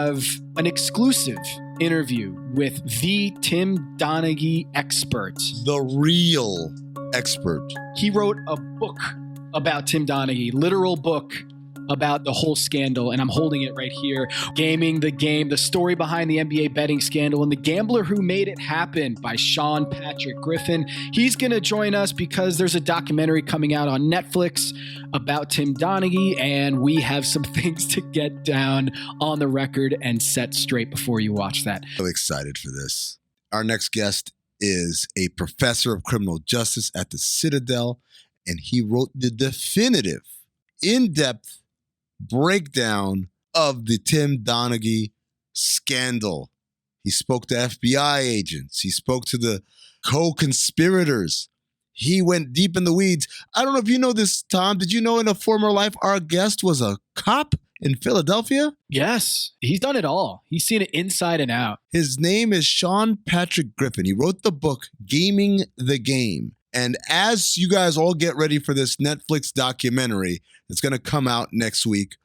have an exclusive interview with the Tim Donaghy expert. The real expert. He wrote a book about Tim Donaghy, literal book about the whole scandal, and I'm holding it right here. Gaming the Game, the story behind the NBA betting scandal, and the gambler who made it happen by Sean Patrick Griffin. He's going to join us because there's a documentary coming out on Netflix about Tim Donaghy, and we have some things to get down on the record and set straight before you watch that. I'm excited for this. Our next guest is a professor of criminal justice at the Citadel, and he wrote the definitive, in-depth breakdown of the Tim Donaghy scandal. He spoke to FBI agents. He spoke to the co-conspirators. He went deep in the weeds. I don't know if you know this, Tom. Did you know in a former life our guest was a cop in Philadelphia? Yes, he's done it all. He's seen it inside and out. His name is Sean Patrick Griffin. He wrote the book, Gaming the Game. And as you guys all get ready for this Netflix documentary that's going to come out next week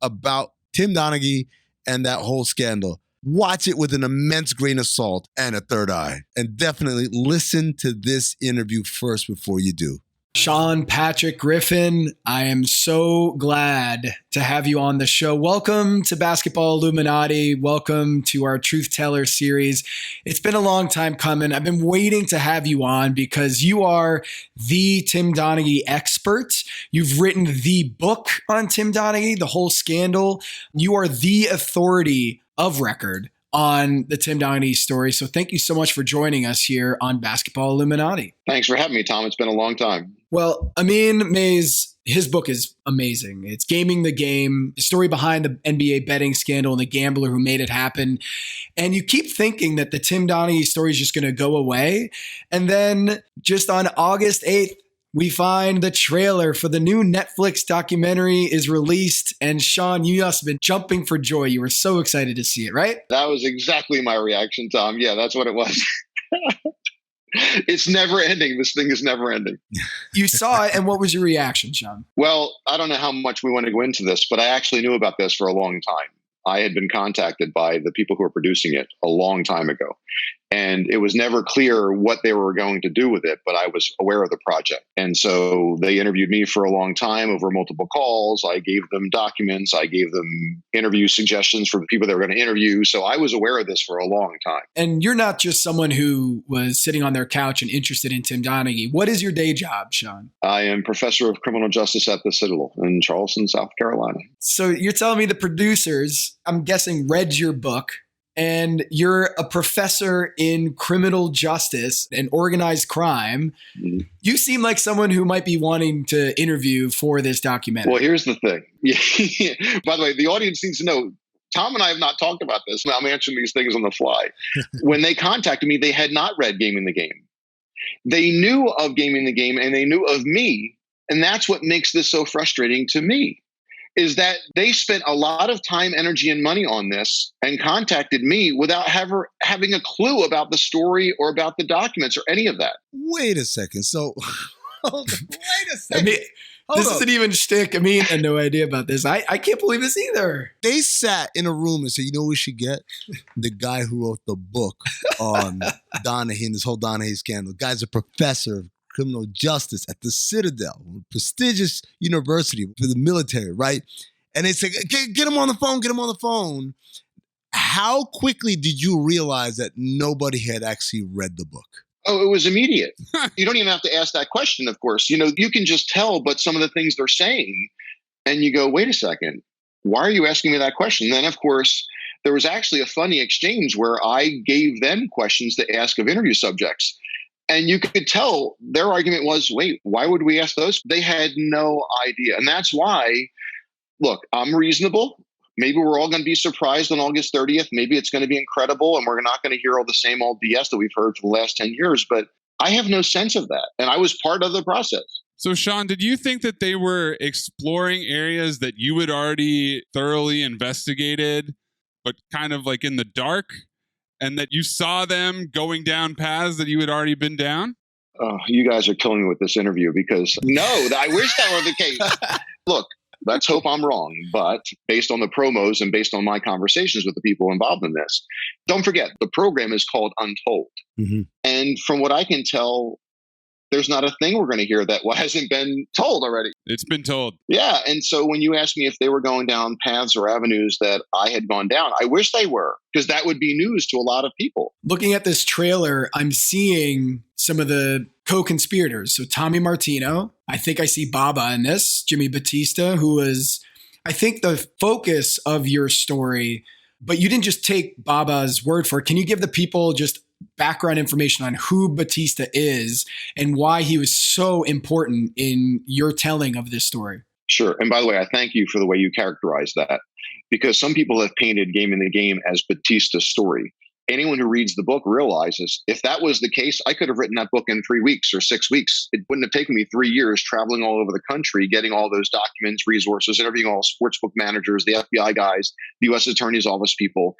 about Tim Donaghy and that whole scandal, watch it with an immense grain of salt and a third eye. And definitely listen to this interview first before you do. Sean Patrick Griffin, I am so glad to have you on the show. Welcome to Basketball Illuminati. Welcome to our Truth Teller series. It's been a long time coming. I've been waiting to have you on because you are the Tim Donaghy expert. You've written the book on Tim Donaghy, the whole scandal. You are the authority of record on the Tim Donaghy story. So thank you so much for joining us here on Basketball Illuminati. Thanks for having me, Tom. It's been a long time. Well, Amin Mays, his book is amazing. It's Gaming the Game, the story behind the NBA betting scandal and the gambler who made it happen. And you keep thinking that the Tim Donaghy story is just going to go away. And then just on August 8th, we find the trailer for the new Netflix documentary is released. And Sean, you must have been jumping for joy. You were so excited to see it, right? That was exactly my reaction, Tom. Yeah, that's what it was. It's never ending. This thing is never ending. You saw it, and what was your reaction, Sean? Well, I don't know how much we want to go into this, but I actually knew about this for a long time. I had been contacted by the people who were producing it a long time ago. And it was never clear what they were going to do with it, but I was aware of the project. And so they interviewed me for a long time over multiple calls. I gave them documents. I gave them interview suggestions for the people they were going to interview. So I was aware of this for a long time. And you're not just someone who was sitting on their couch and interested in Tim Donaghy. What is your day job, Sean? I am professor of criminal justice at the Citadel in Charleston, South Carolina. So you're telling me the producers, I'm guessing, read your book, and you're a professor in criminal justice and organized crime. Mm-hmm. You seem like someone who might be wanting to interview for this documentary. Well, here's the thing. By the way, the audience needs to know, Tom and I have not talked about this. I'm answering these things on the fly. When they contacted me, they had not read Gaming the Game. They knew of Gaming the Game and they knew of me. And that's what makes this so frustrating to me. Is that they spent a lot of time, energy, and money on this and contacted me without having a clue about the story or about the documents or any of that. Wait a second. So, hold on. Wait a second. This isn't even shtick. I had no idea about this. I can't believe this either. They sat in a room and said, you know what we should get? The guy who wrote the book on Donaghy and this whole Donaghy scandal. The guy's a professor of criminal justice at the Citadel, a prestigious university for the military, right? And they say, get him on the phone, get him on the phone. How quickly did you realize that nobody had actually read the book? Oh, it was immediate. You don't even have to ask that question, of course. You can just tell, but some of the things they're saying, and you go, wait a second, why are you asking me that question? And then, of course, there was actually a funny exchange where I gave them questions to ask of interview subjects. And you could tell their argument was, wait, why would we ask those? They had no idea. And that's why, look, I'm reasonable. Maybe we're all going to be surprised on August 30th. Maybe it's going to be incredible and we're not going to hear all the same old BS that we've heard for the last 10 years. But I have no sense of that. And I was part of the process. So, Sean, did you think that they were exploring areas that you had already thoroughly investigated, but kind of like in the dark? And that you saw them going down paths that you had already been down? Oh, you guys are killing me with this interview because no, I wish that were the case. Look, Let's hope I'm wrong. But based on the promos and based on my conversations with the people involved in this, don't forget, the program is called Untold. Mm-hmm. And from what I can tell, there's not a thing we're going to hear that hasn't been told already. It's been told. Yeah. And so when you ask me if they were going down paths or avenues that I had gone down, I wish they were, because that would be news to a lot of people. Looking at this trailer, I'm seeing some of the co-conspirators. So Tommy Martino, I think I see Baba in this, Jimmy Batista, who was, I think, the focus of your story, but you didn't just take Baba's word for it. Can you give the people just background information on who Batista is and why he was so important in your telling of this story? Sure. And by the way, I thank you for the way you characterize that, because some people have painted Gamblin Again as Batista's story. Anyone who reads the book realizes if that was the case, I could have written that book in 3 weeks or 6 weeks. It wouldn't have taken me 3 years traveling all over the country, getting all those documents, resources, interviewing all sportsbook managers, the FBI guys, the U.S. Attorney's Office people.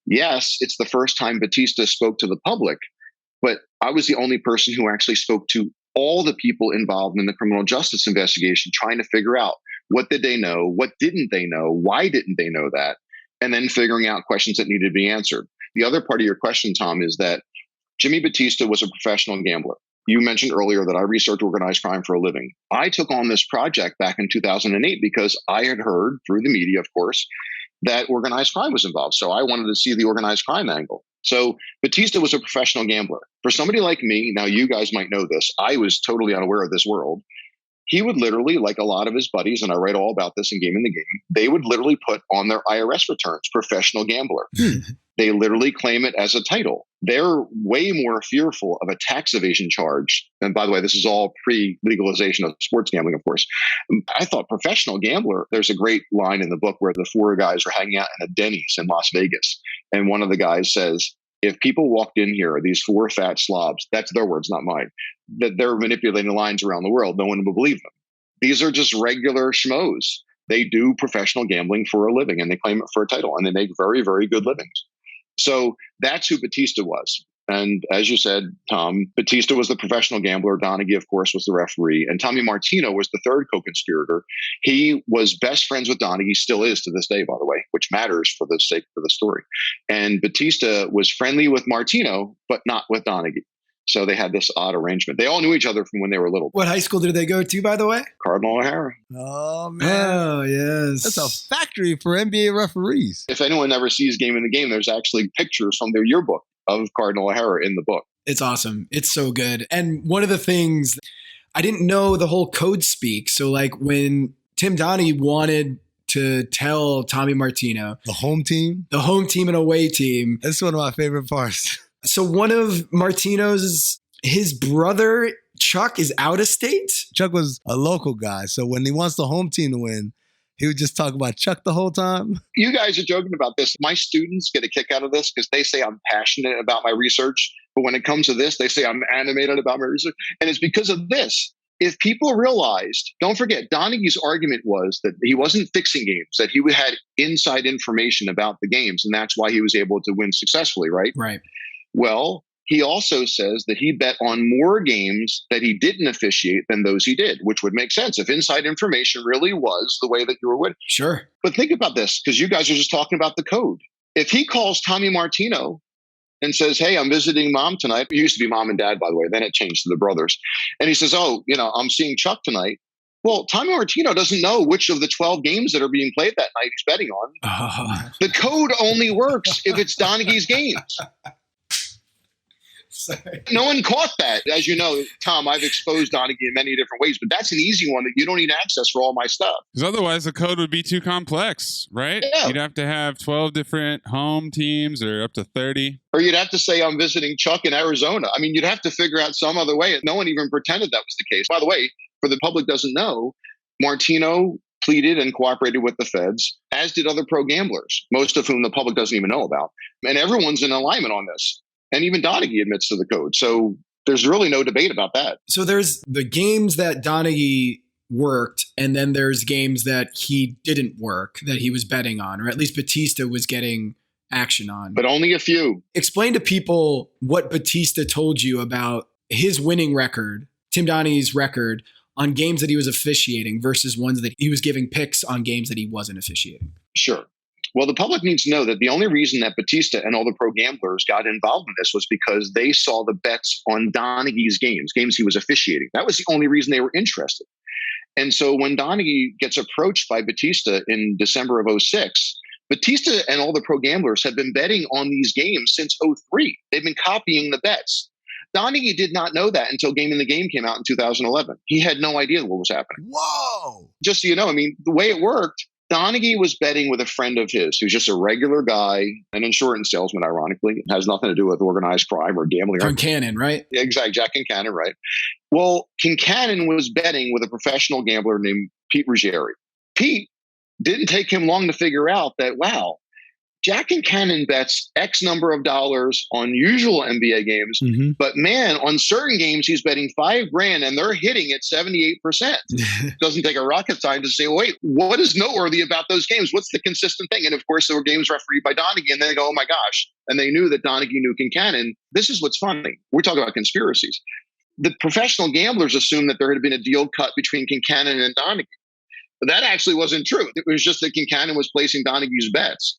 Yes, it's the first time Batista spoke to the public, but I was the only person who actually spoke to all the people involved in the criminal justice investigation, trying to figure out what did they know, what didn't they know, why didn't they know that, and then figuring out questions that needed to be answered. The other part of your question, Tom, is that Jimmy Batista was a professional gambler. You mentioned earlier that I research organized crime for a living. I took on this project back in 2008 because I had heard through the media, of course, that organized crime was involved. So I wanted to see the organized crime angle. So Batista was a professional gambler. For somebody like me, now you guys might know this, I was totally unaware of this world. He would literally, like a lot of his buddies, and I write all about this in Gamblin Again, they would literally put on their IRS returns, professional gambler. They literally claim it as a title. They're way more fearful of a tax evasion charge. And by the way, this is all pre-legalization of sports gambling, of course. I thought professional gambler, there's a great line in the book where the 4 guys are hanging out in a Denny's in Las Vegas. And one of the guys says, if people walked in here, these 4 fat slobs, that's their words, not mine, that they're manipulating lines around the world, no one would believe them. These are just regular schmoes. They do professional gambling for a living and they claim it for a title and they make very, very good livings. So that's who Batista was. And as you said, Tom, Batista was the professional gambler. Donaghy, of course, was the referee. And Tommy Martino was the third co-conspirator. He was best friends with Donaghy, still is to this day, by the way, which matters for the sake of the story. And Batista was friendly with Martino, but not with Donaghy. So they had this odd arrangement. They all knew each other from when they were little. What high school did they go to, by the way? Cardinal O'Hara. Oh, man. Oh, yes. That's a factory for NBA referees. If anyone ever sees Gamblin Again, there's actually pictures from their yearbook of Cardinal O'Hara in the book. It's awesome. It's so good. And one of the things, I didn't know the whole code speak. So like when Tim Donaghy wanted to tell Tommy Martino, The home team and away team. That's one of my favorite parts. So one of Martino's, his brother, Chuck, is out of state? Chuck was a local guy. So when he wants the home team to win, he would just talk about Chuck the whole time. You guys are joking about this. My students get a kick out of this because they say I'm passionate about my research. But when it comes to this, they say I'm animated about my research. And it's because of this. If people realized, don't forget, Donaghy's argument was that he wasn't fixing games, that he had inside information about the games. And that's why he was able to win successfully, right? Right. Well, he also says that he bet on more games that he didn't officiate than those he did, which would make sense if inside information really was the way that you were winning. Sure. But think about this, because you guys are just talking about the code. If he calls Tommy Martino and says, hey, I'm visiting mom tonight. It used to be mom and dad, by the way. Then it changed to the brothers. And he says, oh, I'm seeing Chuck tonight. Well, Tommy Martino doesn't know which of the 12 games that are being played that night he's betting on. The code only works if it's Donaghy's games. Sorry. No one caught that. As you know, Tom, I've exposed Donaghy in many different ways, but that's an easy one that you don't need access for all my stuff. Because otherwise the code would be too complex, right? Yeah. You'd have to have 12 different home teams or up to 30. Or you'd have to say, I'm visiting Chuck in Arizona. I mean, you'd have to figure out some other way. No one even pretended that was the case. By the way, for the public doesn't know, Martino pleaded and cooperated with the feds, as did other pro gamblers, most of whom the public doesn't even know about. And everyone's in alignment on this. And even Donaghy admits to the code. So there's really no debate about that. So there's the games that Donaghy worked, and then there's games that he didn't work, that he was betting on, or at least Batista was getting action on. But only a few. Explain to people what Batista told you about his winning record, Tim Donaghy's record, on games that he was officiating versus ones that he was giving picks on games that he wasn't officiating? Sure. Well, the public needs to know that the only reason that Batista and all the pro gamblers got involved in this was because they saw the bets on Donaghy's games he was officiating. That was the only reason they were interested. And so when Donaghy gets approached by Batista in December of 2006, Batista and all the pro gamblers have been betting on these games since 2003. They've been copying the bets. Donaghy did not know that until Gamblin Again came out in 2011. He had no idea what was happening. Whoa! Just so you know, I mean, the way it worked, Donaghy was betting with a friend of his who's just a regular guy, an insurance salesman, ironically. It has nothing to do with organized crime or gambling. Kincannon, right? Yeah, exactly. Jack Kincannon, right? Well, Kincannon was betting with a professional gambler named Pete Ruggieri. Pete didn't take him long to figure out that, wow, Jack Kincannon bets X number of dollars on usual NBA games, but man, on certain games, he's betting $5,000 and they're hitting at 78%. Doesn't take a rocket scientist to say, wait, what is noteworthy about those games? What's the consistent thing? And of course, there were games refereed by Donaghy, and they go, oh my gosh. And they knew that Donaghy knew Kincannon. This is what's funny. We're talking about conspiracies. The professional gamblers assumed that there had been a deal cut between Kincannon and Donaghy. But that actually wasn't true. It was just that Kincannon was placing Donaghy's bets.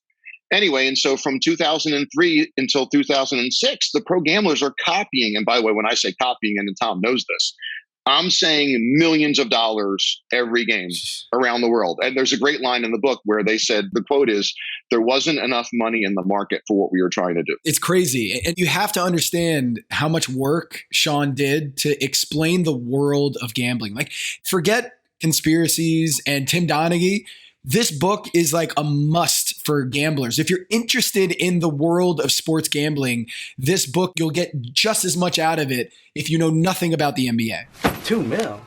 Anyway, and so from 2003 until 2006, the pro gamblers are copying. And by the way, when I say copying, and Tom knows this, I'm saying millions of dollars every game around the world. And there's a great line in the book where they said, the quote is, there wasn't enough money in the market for what we were trying to do. It's crazy. And you have to understand how much work Sean did to explain the world of gambling. Like, forget conspiracies and Tim Donaghy. This book is like a must for gamblers. If you're interested in the world of sports gambling, this book, you'll get just as much out of it if you know nothing about the NBA. $2 million?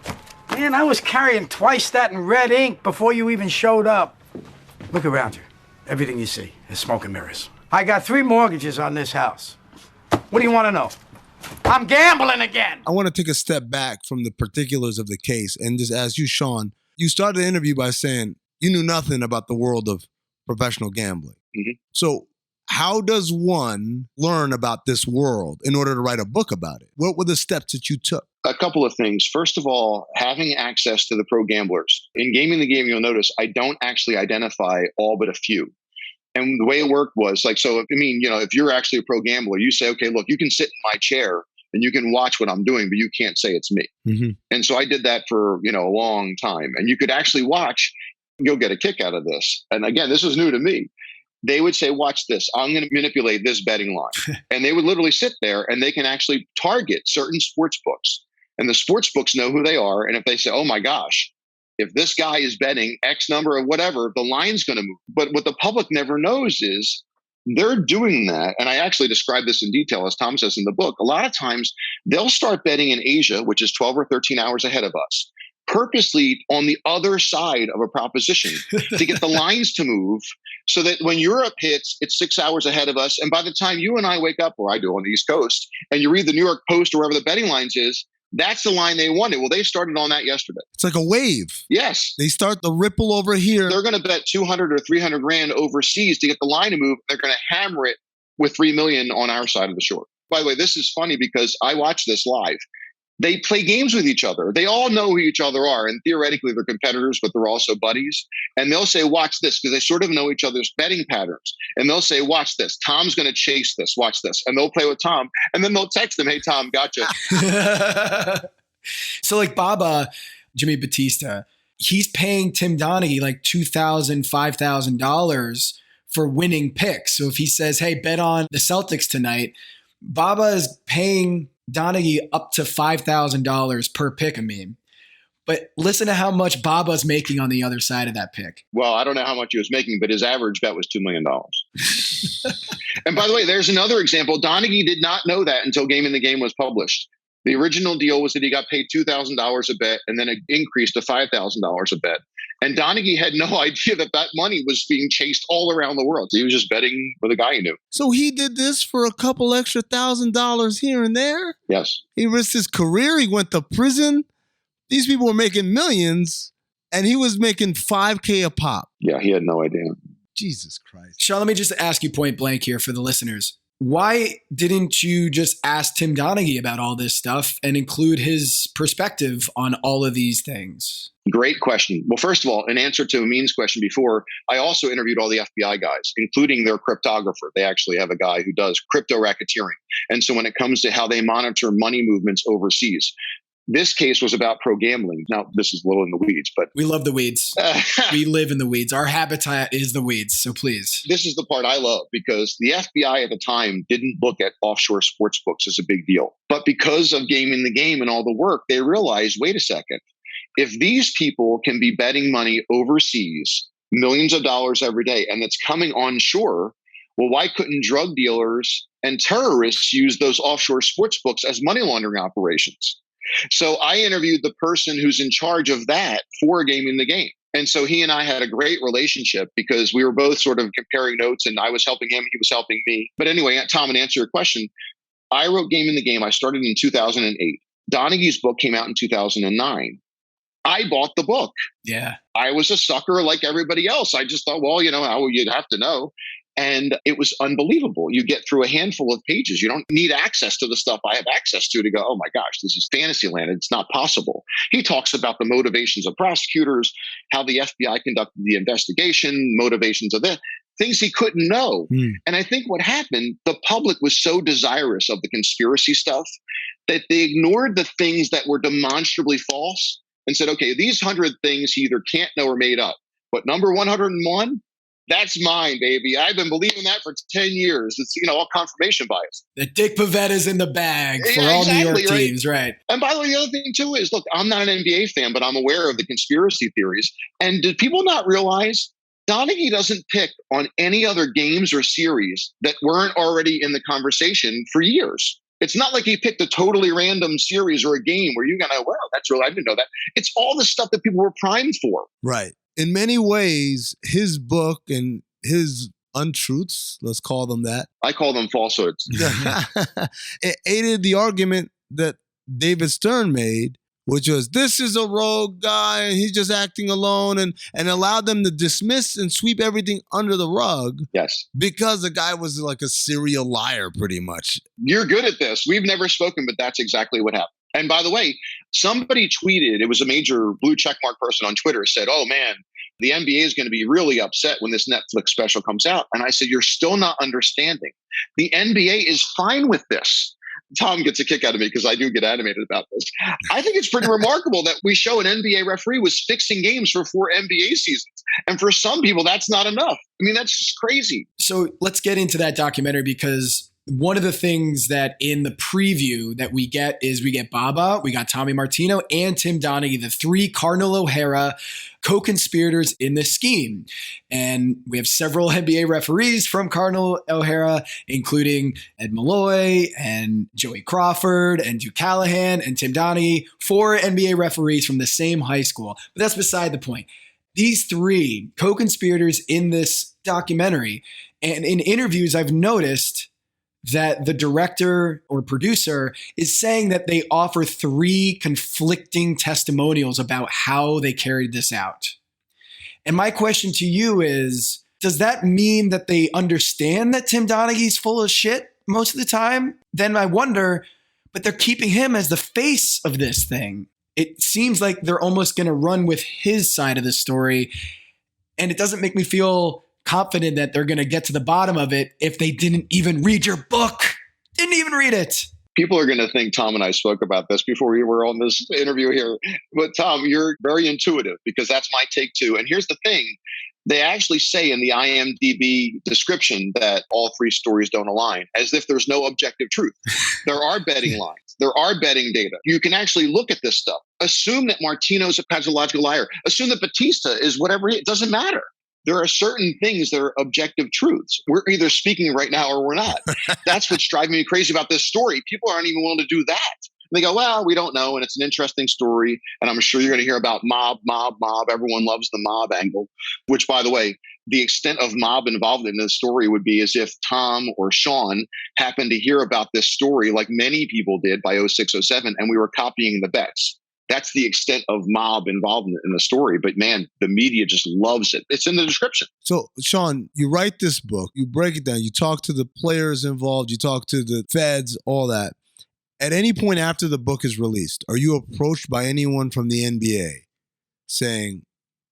Man, I was carrying twice that in red ink before you even showed up. Look around you. Everything you see is smoke and mirrors. I got 3 mortgages on this house. What do you want to know? I'm gambling again. I want to take a step back from the particulars of the case and just ask you, Sean, you started the interview by saying you knew nothing about the world of professional gambling. So how does one learn about this world in order to write a book about it? What were the steps that you took? A couple of things. First of all, having access to the pro gamblers. In Gaming the Game, you'll notice I don't actually identify all but a few. And the way it worked was like, so, I mean, you know, if you're actually a pro gambler, you say, okay, look, you can sit in my chair and you can watch what I'm doing, but you can't say it's me. And so I did that for, you know, a long time. And you could actually watch, you'll get a kick out of this. And again, this was new to me. They would say, watch this. I'm going to manipulate this betting line. And they would literally sit there and they can actually target certain sports books. And the sports books know who they are. And if they say, oh my gosh, if this guy is betting X number of whatever, the line's going to move. But what the public never knows is they're doing that. And I actually describe this in detail, as Tom says in the book. A lot of times they'll start betting in Asia, which is 12 or 13 hours ahead of us, purposely on the other side of a proposition to get the lines to move so that when Europe hits, it's 6 hours ahead of us. And by the time you and I wake up, or I do on the East Coast, and you read the New York Post or wherever the betting lines is, that's the line they wanted. Well, they started on that yesterday. It's like a wave. Yes. They start the ripple over here. They're going to bet 200 or 300 grand overseas to get the line to move. They're going to hammer it with 3 million on our side of the shore. By the way, this is funny because I watch this live. They play games with each other. They all know who each other are. And theoretically, they're competitors, but they're also buddies. And they'll say, watch this, because they sort of know each other's betting patterns. And they'll say, watch this. Tom's going to chase this. Watch this. And they'll play with Tom. And then they'll text him, hey, Tom, gotcha. So like Baba, Jimmy Batista, he's paying Tim Donaghy like $2,000, $5,000 for winning picks. So if he says, hey, bet on the Celtics tonight, Baba is paying Donaghy up to $5,000 per pick, Amin. But listen to how much Baba's making on the other side of that pick. Well, I don't know how much he was making, but his average bet was $2 million. And by the way, there's another example. Donaghy did not know that until Gaming the Game was published. The original deal was that he got paid $2,000 a bet, and then it increased to $5,000 a bet. And Donaghy had no idea that that money was being chased all around the world. He was just betting with a guy he knew. So he did this for a couple extra $1,000 here and there? Yes. He risked his career. He went to prison. These people were making millions, and he was making $5K a pop. Yeah, he had no idea. Jesus Christ. Sean, let me just ask you point blank here for the listeners. Why didn't you just ask Tim Donaghy about all this stuff and include his perspective on all of these things? Great question. Well, first of all, in answer to Amin's question before, I also interviewed all the FBI guys, including their cryptographer. They actually have a guy who does crypto racketeering. And so when it comes to how they monitor money movements overseas, this case was about pro gambling. Now, this is a little in the weeds, but we love the weeds. We live in the weeds. Our habitat is the weeds. So please. This is the part I love, because the FBI at the time didn't look at offshore sports books as a big deal. But because of Gaming the Game and all the work, they realized, wait a second, if these people can be betting money overseas, millions of dollars every day, and it's coming onshore, well, why couldn't drug dealers and terrorists use those offshore sports books as money laundering operations? So I interviewed the person who's in charge of that for Gaming the Game. And so he and I had a great relationship because we were both sort of comparing notes, and I was helping him, he was helping me. But anyway, Tom, and answer your question, I wrote Gaming the Game. I started in 2008. Donaghy's book came out in 2009. I bought the book. Yeah. I was a sucker like everybody else. I just thought, well, you'd have to know. And it was unbelievable. You get through a handful of pages. You don't need access to the stuff I have access to go, oh my gosh, this is fantasy land. It's not possible. He talks about the motivations of prosecutors, how the FBI conducted the investigation, motivations of that, things he couldn't know. And I think what happened, the public was so desirous of the conspiracy stuff that they ignored the things that were demonstrably false and said, okay, these 100 things he either can't know or made up. But number 101, that's mine, baby. I've been believing that for 10 years. It's, all confirmation bias. The Dick Pavetta's in the bag for all New York teams, right? And by the way, the other thing too is, look, I'm not an NBA fan, but I'm aware of the conspiracy theories. And did people not realize Donaghy doesn't pick on any other games or series that weren't already in the conversation for years? It's not like he picked a totally random series or a game where you're going to, wow, that's real. I didn't know that. It's all the stuff that people were primed for. Right. In many ways, his book and his untruths, let's call them that. I call them falsehoods. It aided the argument that David Stern made, which was, this is a rogue guy and he's just acting alone, and allowed them to dismiss and sweep everything under the rug. Yes. Because the guy was like a serial liar, pretty much. You're good at this. We've never spoken, but that's exactly what happened. And by the way, somebody tweeted, it was a major blue checkmark person on Twitter, said, oh man, the NBA is going to be really upset when this Netflix special comes out. And I said, you're still not understanding. The NBA is fine with this. Tom gets a kick out of me because I do get animated about this. I think it's pretty remarkable that we show an NBA referee was fixing games for 4 NBA seasons. And for some people, that's not enough. I mean, that's just crazy. So let's get into that documentary, because one of the things that in the preview that we get is we get Baba, we got Tommy Martino, and Tim Donaghy, the 3 Cardinal O'Hara co-conspirators in this scheme. And we have several NBA referees from Cardinal O'Hara, including Ed Malloy and Joey Crawford and Duke Callahan and Tim Donaghy, 4 NBA referees from the same high school. But that's beside the point. These 3 co-conspirators in this documentary, and in interviews I've noticed that the director or producer is saying that they offer 3 conflicting testimonials about how they carried this out. And my question to you is, does that mean that they understand that Tim Donaghy's full of shit most of the time? Then I wonder, but they're keeping him as the face of this thing. It seems like they're almost going to run with his side of the story. And it doesn't make me feel confident that they're going to get to the bottom of it if they didn't even read your book. Didn't even read it. People are going to think Tom and I spoke about this before we were on this interview here. But Tom, you're very intuitive, because that's my take too. And here's the thing. They actually say in the IMDb description that all 3 stories don't align, as if there's no objective truth. There are betting lines. There are betting data. You can actually look at this stuff. Assume that Martino's a pathological liar. Assume that Batista is whatever. It doesn't matter. There are certain things that are objective truths. We're either speaking right now or we're not. That's what's driving me crazy about this story. People aren't even willing to do that. They go, well, we don't know, and it's an interesting story, and I'm sure you're going to hear about mob. Everyone loves the mob angle, which, by the way, the extent of mob involvement in this story would be as if Tom or Sean happened to hear about this story like many people did by 06, 07, and we were copying the bets. That's the extent of mob involvement in the story. But man, the media just loves it. It's in the description. So, Sean, you write this book, you break it down, you talk to the players involved, you talk to the feds, all that. At any point after the book is released, are you approached by anyone from the NBA saying,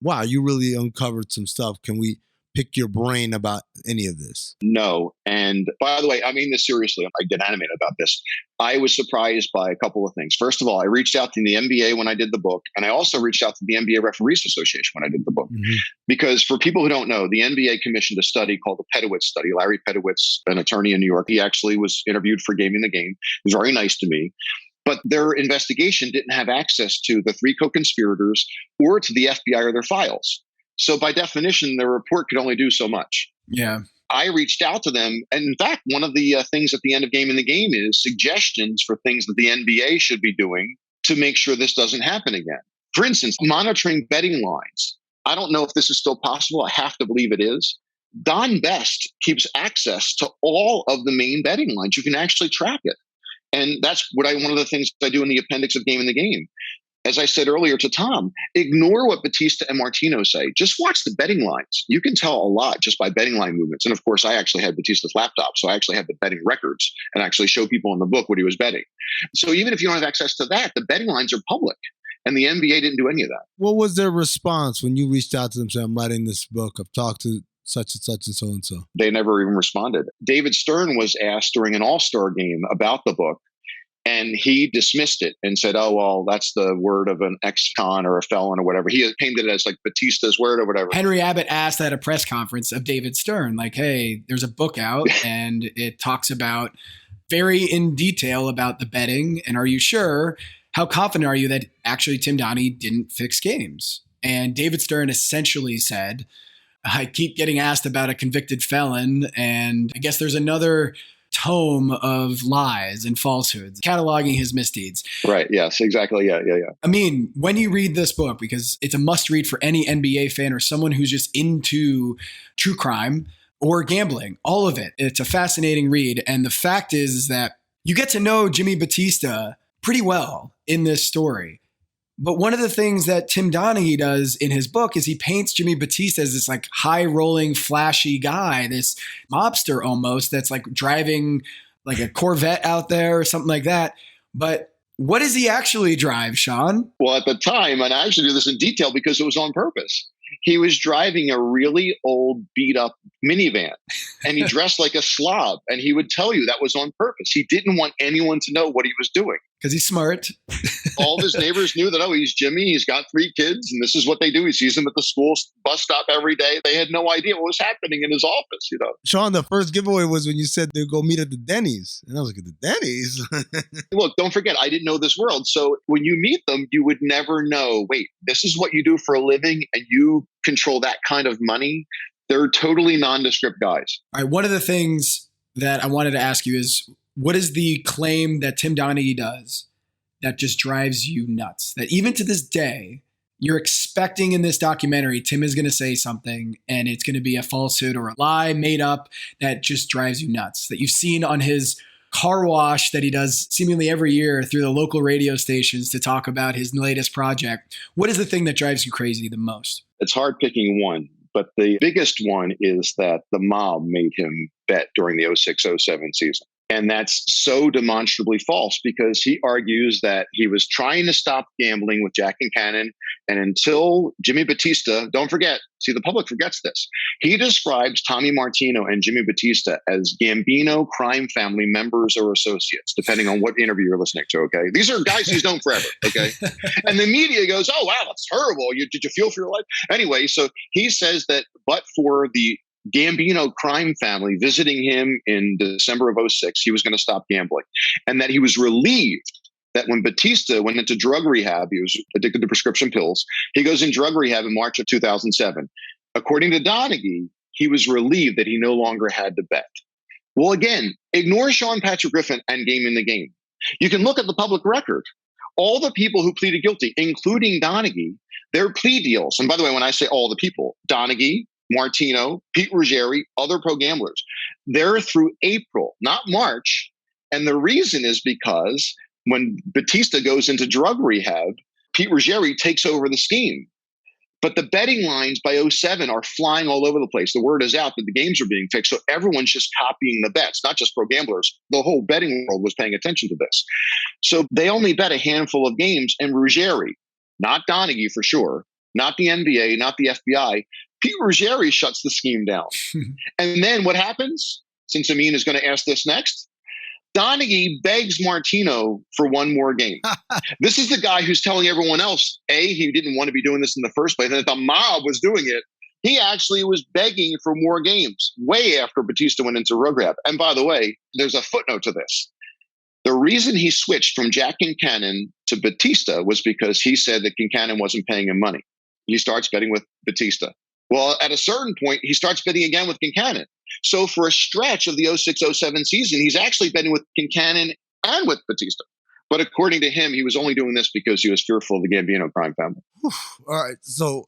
wow, you really uncovered some stuff. Can we pick your brain about any of this? No. And by the way, I mean this seriously. I get animated about this. I was surprised by a couple of things. First of all, I reached out to the NBA when I did the book, and I also reached out to the NBA Referees Association when I did the book. Mm-hmm. Because for people who don't know, the NBA commissioned a study called the Pedowitz study. Larry Pedowitz, an attorney in New York, he actually was interviewed for Gaming Again. He was very nice to me. But their investigation didn't have access to the three co-conspirators or to the FBI or their files. So by definition, their report could only do so much. Yeah. I reached out to them. And in fact, one of the things at the end of Gaming the Game is suggestions for things that the NBA should be doing to make sure this doesn't happen again. For instance, monitoring betting lines. I don't know if this is still possible. I have to believe it is. Don Best keeps access to all of the main betting lines. You can actually track it. And that's one of the things I do in the appendix of Gaming the Game. As I said earlier to Tom, ignore what Batista and Martino say. Just watch the betting lines. You can tell a lot just by betting line movements. And of course, I actually had Batista's laptop, so I actually had the betting records and actually show people in the book what he was betting. So even if you don't have access to that, the betting lines are public. And the NBA didn't do any of that. What was their response when you reached out to them saying, I'm writing this book, I've talked to such and such and so and so? They never even responded. David Stern was asked during an All-Star game about the book, and he dismissed it and said, oh, well, that's the word of an ex-con or a felon or whatever. He painted it as like Batista's word or whatever. Henry Abbott asked at a press conference of David Stern, like, hey, there's a book out and it talks about very in detail about the betting. And are you sure? How confident are you that actually Tim Donaghy didn't fix games? And David Stern essentially said, I keep getting asked about a convicted felon, and I guess there's another tome of lies and falsehoods, cataloging his misdeeds. Right. Yes, exactly. Yeah. I mean, when you read this book, because it's a must read for any NBA fan or someone who's just into true crime or gambling, all of it, it's a fascinating read. And the fact is that you get to know Jimmy Batista pretty well in this story. But one of the things that Tim Donaghy does in his book is he paints Jimmy Batista as this like high rolling, flashy guy, this mobster almost that's like driving like a Corvette out there or something like that. But what does he actually drive, Sean? Well, at the time, and I actually do this in detail because it was on purpose. He was driving a really old, beat up minivan, and he dressed like a slob. And he would tell you that was on purpose. He didn't want anyone to know what he was doing. Because he's smart. All of his neighbors knew that, oh, he's Jimmy. He's got 3 kids, and this is what they do. He sees them at the school bus stop every day. They had no idea what was happening in his office, you know. Sean, the first giveaway was when you said they'd go meet at the Denny's. And I was like, at the Denny's? Look, don't forget, I didn't know this world. So when you meet them, you would never know, wait, this is what you do for a living, and you control that kind of money? They're totally nondescript guys. All right, one of the things that I wanted to ask you is, what is the claim that Tim Donaghy does that just drives you nuts? That even to this day, you're expecting in this documentary, Tim is going to say something and it's going to be a falsehood or a lie made up that just drives you nuts. That you've seen on his car wash that he does seemingly every year through the local radio stations to talk about his latest project. What is the thing that drives you crazy the most? It's hard picking one, but the biggest one is that the mob made him bet during the 06-07 season. And that's so demonstrably false because he argues that he was trying to stop gambling with Jack and Cannon. And until Jimmy Batista, don't forget, see, the public forgets this. He describes Tommy Martino and Jimmy Batista as Gambino crime family members or associates, depending on what interview you're listening to, okay? These are guys he's known forever, okay? And the media goes, oh, wow, that's terrible. Did you feel for your life? Anyway, so he says that but for the Gambino crime family visiting him in December of 06, he was going to stop gambling. And that he was relieved that when Batista went into drug rehab, he was addicted to prescription pills. He goes in drug rehab in March of 2007. According to Donaghy, he was relieved that he no longer had to bet. Well, again, ignore Sean Patrick Griffin and Gaming the Game. You can look at the public record. All the people who pleaded guilty, including Donaghy, their plea deals. And by the way, when I say all the people, Donaghy, Martino, Pete Ruggieri, other pro gamblers, they're through April, not March. And the reason is because when Batista goes into drug rehab, Pete Ruggieri takes over the scheme. But the betting lines by 07 are flying all over the place. The word is out that the games are being fixed. So everyone's just copying the bets, not just pro gamblers. The whole betting world was paying attention to this. So they only bet a handful of games. And Ruggieri, not Donaghy for sure, not the NBA, not the FBI, Pete Ruggieri shuts the scheme down. And then what happens? Since Amin is going to ask this next, Donaghy begs Martino for one more game. This is the guy who's telling everyone else, A, he didn't want to be doing this in the first place, and that the mob was doing it. He actually was begging for more games way after Batista went into road grab. And by the way, there's a footnote to this. The reason he switched from Jack Kincannon to Batista was because he said that Kincannon wasn't paying him money. He starts betting with Batista. Well, at a certain point, he starts betting again with Kincannon. So for a stretch of the 06-07 season, he's actually betting with Kincannon and with Batista. But according to him, he was only doing this because he was fearful of the Gambino crime family. All right. So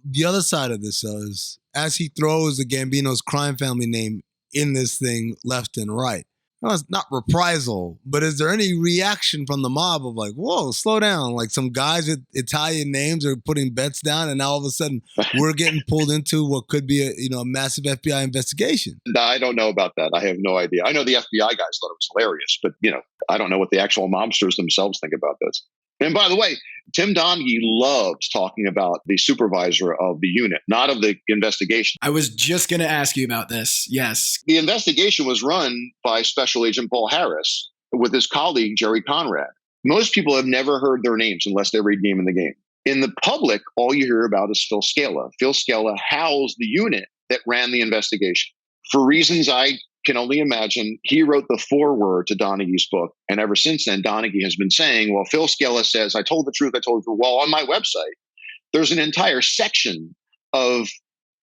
the other side of this is, as he throws the Gambino's crime family name in this thing left and right, well, it's not reprisal, but is there any reaction from the mob of like, whoa, slow down? Like some guys with Italian names are putting bets down, and now all of a sudden we're getting pulled into what could be a massive FBI investigation. I don't know about that. I have no idea. I know the FBI guys thought it was hilarious, but I don't know what the actual mobsters themselves think about this. And by the way, Tim Donaghy loves talking about the supervisor of the unit, not of the investigation. I was just going to ask you about this. Yes. The investigation was run by Special Agent Paul Harris with his colleague, Jerry Conrad. Most people have never heard their names unless they read Game in the Game. In the public, all you hear about is Phil Scala. Phil Scala housed the unit that ran the investigation. For reasons I can only imagine, he wrote the foreword to Donaghy's book. And ever since then, Donaghy has been saying, well, Phil Scala says, I told the truth. Well, on my website, there's an entire section of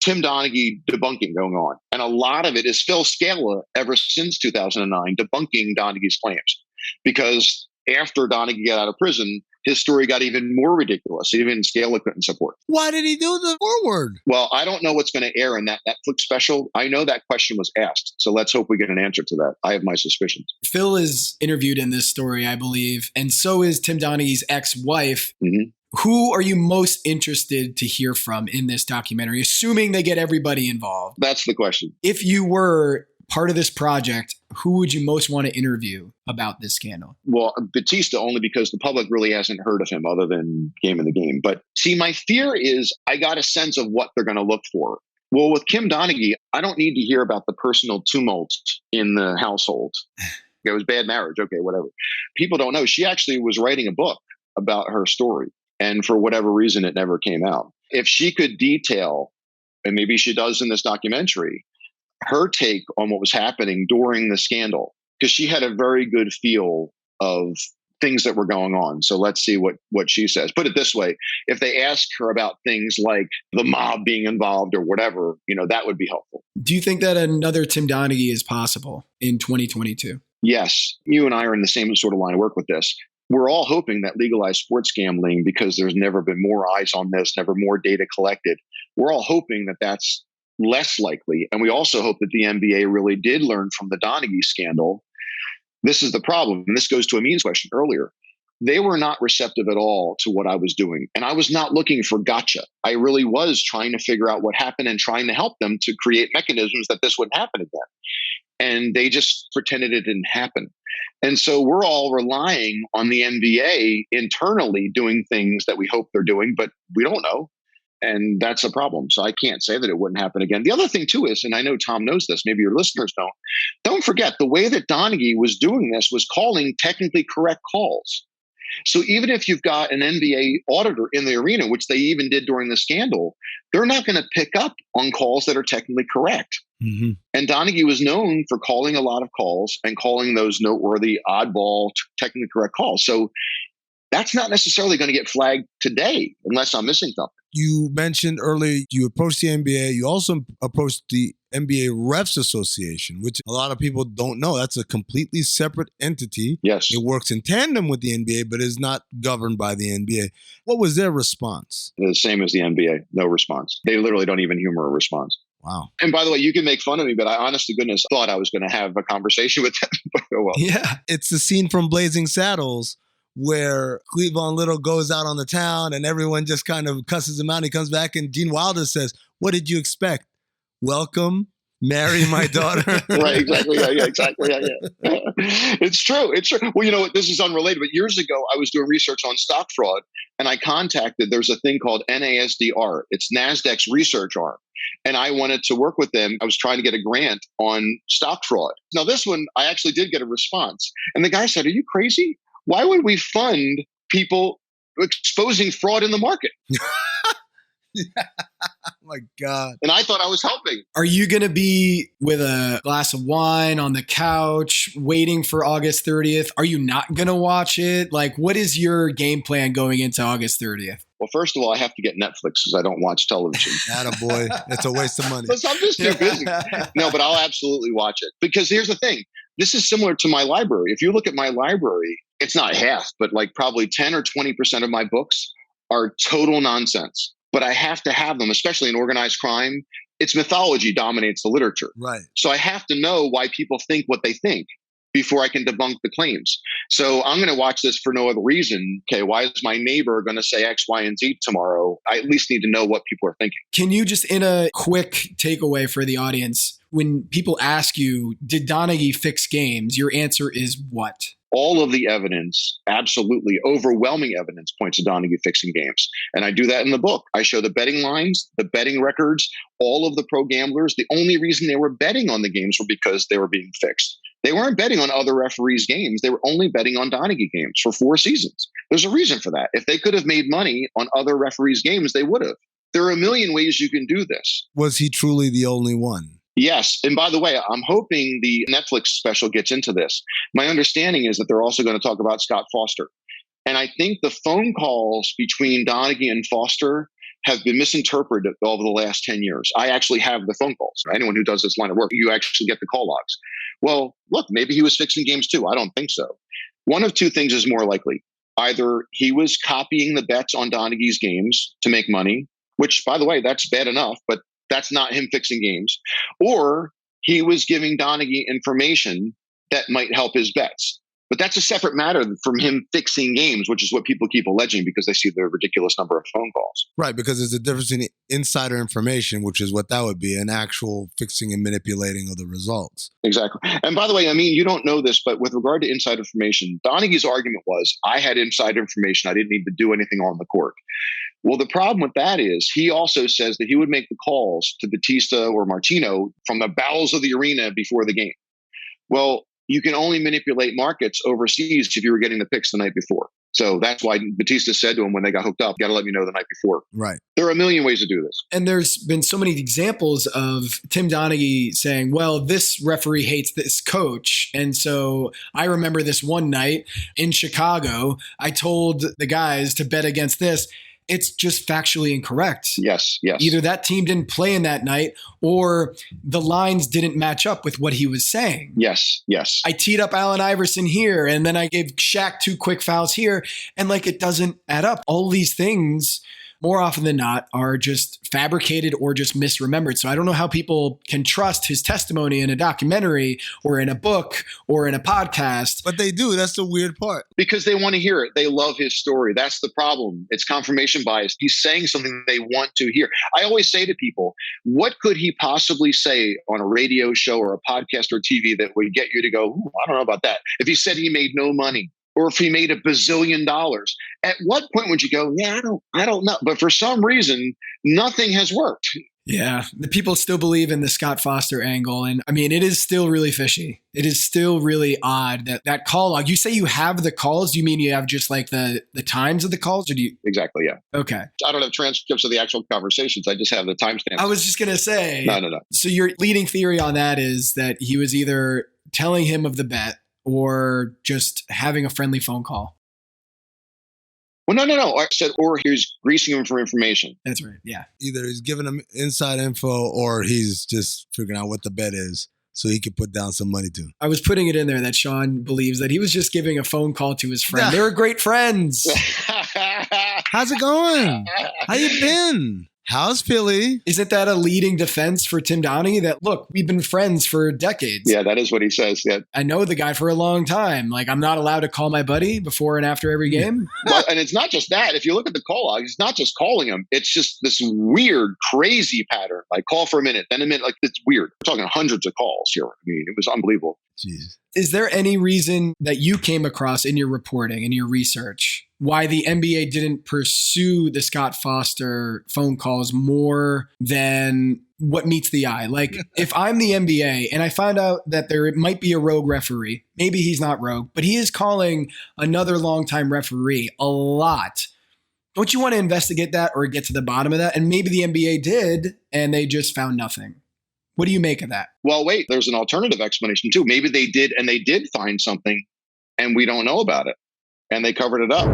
Tim Donaghy debunking going on. And a lot of it is Phil Scala ever since 2009 debunking Donaghy's claims. Because after Donaghy got out of prison, his story got even more ridiculous. Even Scala couldn't support. Why did he do the forward? Well, I don't know what's going to air in that Netflix special. I know that question was asked. So let's hope we get an answer to that. I have my suspicions. Phil is interviewed in this story, I believe. And so is Tim Donaghy's ex-wife. Mm-hmm. Who are you most interested to hear from in this documentary, assuming they get everybody involved? That's the question. If you were part of this project, who would you most want to interview about this scandal? Well, Batista, only because the public really hasn't heard of him other than Game in the Game. But see, my fear is I got a sense of what they're going to look for. Well, with Kim Donaghy, I don't need to hear about the personal tumult in the household. It was bad marriage. Okay, whatever. People don't know. She actually was writing a book about her story. And for whatever reason, it never came out. If she could detail, and maybe she does in this documentary, her take on what was happening during the scandal, because she had a very good feel of things that were going on. So let's see what she says. Put it this way. If they ask her about things like the mob being involved or whatever, that would be helpful. Do you think that another Tim Donaghy is possible in 2022? Yes. You and I are in the same sort of line of work with this. We're all hoping that legalized sports gambling, because there's never been more eyes on this, never more data collected. We're all hoping that that's less likely. And we also hope that the NBA really did learn from the Donaghy scandal. This is the problem. And this goes to Amin's question earlier. They were not receptive at all to what I was doing. And I was not looking for gotcha. I really was trying to figure out what happened and trying to help them to create mechanisms that this wouldn't happen again. And they just pretended it didn't happen. And so we're all relying on the NBA internally doing things that we hope they're doing, but we don't know. And that's a problem. So I can't say that it wouldn't happen again. The other thing too is, and I know Tom knows this, maybe your listeners don't forget the way that Donaghy was doing this was calling technically correct calls. So even if you've got an NBA auditor in the arena, which they even did during the scandal, they're not going to pick up on calls that are technically correct. Mm-hmm. And Donaghy was known for calling a lot of calls and calling those noteworthy, oddball, technically correct calls. So that's not necessarily going to get flagged today unless I'm missing something. You mentioned earlier you approached the NBA. You also approached the NBA Refs Association, which a lot of people don't know. That's a completely separate entity. Yes. It works in tandem with the NBA, but is not governed by the NBA. What was their response? The same as the NBA. No response. They literally don't even humor a response. Wow. And by the way, you can make fun of me, but I honest to goodness thought I was going to have a conversation with them. But, oh well. Yeah. It's the scene from Blazing Saddles where Cleavon Little goes out on the town and everyone just kind of cusses him out. He comes back and Gene Wilder says, "What did you expect? Welcome, marry my daughter." Right, exactly. Yeah, exactly. Yeah. It's true. Well, this is unrelated, but years ago, I was doing research on stock fraud, and I contacted, there's a thing called NASDR. It's NASDAQ's research arm. And I wanted to work with them. I was trying to get a grant on stock fraud. Now, this one, I actually did get a response. And the guy said, "Are you crazy? Why would we fund people exposing fraud in the market?" Oh my God. And I thought I was helping. Are you going to be with a glass of wine on the couch waiting for August 30th? Are you not going to watch it? Like, what is your game plan going into August 30th? Well, first of all, I have to get Netflix because I don't watch television. Attaboy. It's a waste of money. But I'm just too busy. No, but I'll absolutely watch it. Because here's the thing. This is similar to my library. If you look at my library, it's not half, but like probably 10 or 20% of my books are total nonsense. But I have to have them, especially in organized crime. Its mythology dominates the literature. Right. So I have to know why people think what they think before I can debunk the claims. So I'm going to watch this for no other reason. Okay, why is my neighbor going to say X, Y, and Z tomorrow? I at least need to know what people are thinking. Can you just, in a quick takeaway for the audience, when people ask you, did Donaghy fix games? Your answer is what? All of the evidence, absolutely overwhelming evidence, points to Donaghy fixing games. And I do that in the book. I show the betting lines, the betting records, all of the pro gamblers. The only reason they were betting on the games were because they were being fixed. They weren't betting on other referees' games. They were only betting on Donaghy games for 4 seasons. There's a reason for that. If they could have made money on other referees' games, they would have. There are a million ways you can do this. Was he truly the only one? Yes. And by the way, I'm hoping the Netflix special gets into this. My understanding is that they're also going to talk about Scott Foster. And I think the phone calls between Donaghy and Foster have been misinterpreted over the last 10 years. I actually have the phone calls. Anyone who does this line of work, you actually get the call logs. Well, look, maybe he was fixing games too. I don't think so. One of two things is more likely. Either he was copying the bets on Donaghy's games to make money, which, by the way, that's bad enough, but that's not him fixing games. Or he was giving Donaghy information that might help his bets. But that's a separate matter from him fixing games, which is what people keep alleging because they see the ridiculous number of phone calls. Right, because there's a difference in insider information, which is what that would be, and actual fixing and manipulating of the results. Exactly. And by the way, I mean, you don't know this, but with regard to inside information, Donaghy's argument was, I had inside information. I didn't need to do anything on the court. Well, the problem with that is he also says that he would make the calls to Batista or Martino from the bowels of the arena before the game. Well, you can only manipulate markets overseas if you were getting the picks the night before. So that's why Batista said to him when they got hooked up, got to let me know the night before. Right. There are a million ways to do this. And there's been so many examples of Tim Donaghy saying, well, this referee hates this coach. And so I remember this one night in Chicago, I told the guys to bet against this. It's just factually incorrect. Yes. Either that team didn't play in that night or the lines didn't match up with what he was saying. Yes. I teed up Allen Iverson here and then I gave Shaq 2 quick fouls here. And like, it doesn't add up. All these things, more often than not, are just fabricated or just misremembered. So I don't know how people can trust his testimony in a documentary or in a book or in a podcast. But they do. That's the weird part. Because they want to hear it. They love his story. That's the problem. It's confirmation bias. He's saying something they want to hear. I always say to people, what could he possibly say on a radio show or a podcast or TV that would get you to go, I don't know about that. If he said he made no money, or if he made $1 bazillion, at what point would you go, yeah, I don't know. But for some reason, nothing has worked. Yeah, the people still believe in the Scott Foster angle. And I mean, it is still really fishy. It is still really odd that call log. You say you have the calls. Do you mean you have just like the times of the calls? Or do you? Exactly, yeah. Okay. I don't have transcripts of the actual conversations. I just have the timestamps. I was just going to say. No. So your leading theory on that is that he was either telling him of the bet or just having a friendly phone call. Well, no. I said, or he's greasing him for information. That's right. Yeah. Either he's giving him inside info or he's just figuring out what the bet is so he could put down some money to. I was putting it in there that Sean believes that he was just giving a phone call to his friend. They were great friends. How's it going? How you been? How's Philly? Isn't that a leading defense for Tim Donaghy that, look, we've been friends for decades. Yeah, that is what he says. Yeah. I know the guy for a long time. Like, I'm not allowed to call my buddy before and after every game. Well, and it's not just that. If you look at the call log, it's not just calling him. It's just this weird, crazy pattern. Like, call for a minute, then a minute. Like, it's weird. We're talking hundreds of calls here. I mean, it was unbelievable. Jeez. Is there any reason that you came across in your reporting, in your research, why the NBA didn't pursue the Scott Foster phone calls more than what meets the eye? Like, if I'm the NBA and I find out that there might be a rogue referee, maybe he's not rogue, but he is calling another longtime referee a lot. Don't you want to investigate that or get to the bottom of that? And maybe the NBA did, and they just found nothing. What do you make of that? Well, wait, there's an alternative explanation too. Maybe they did, and they did find something, and we don't know about it, and they covered it up.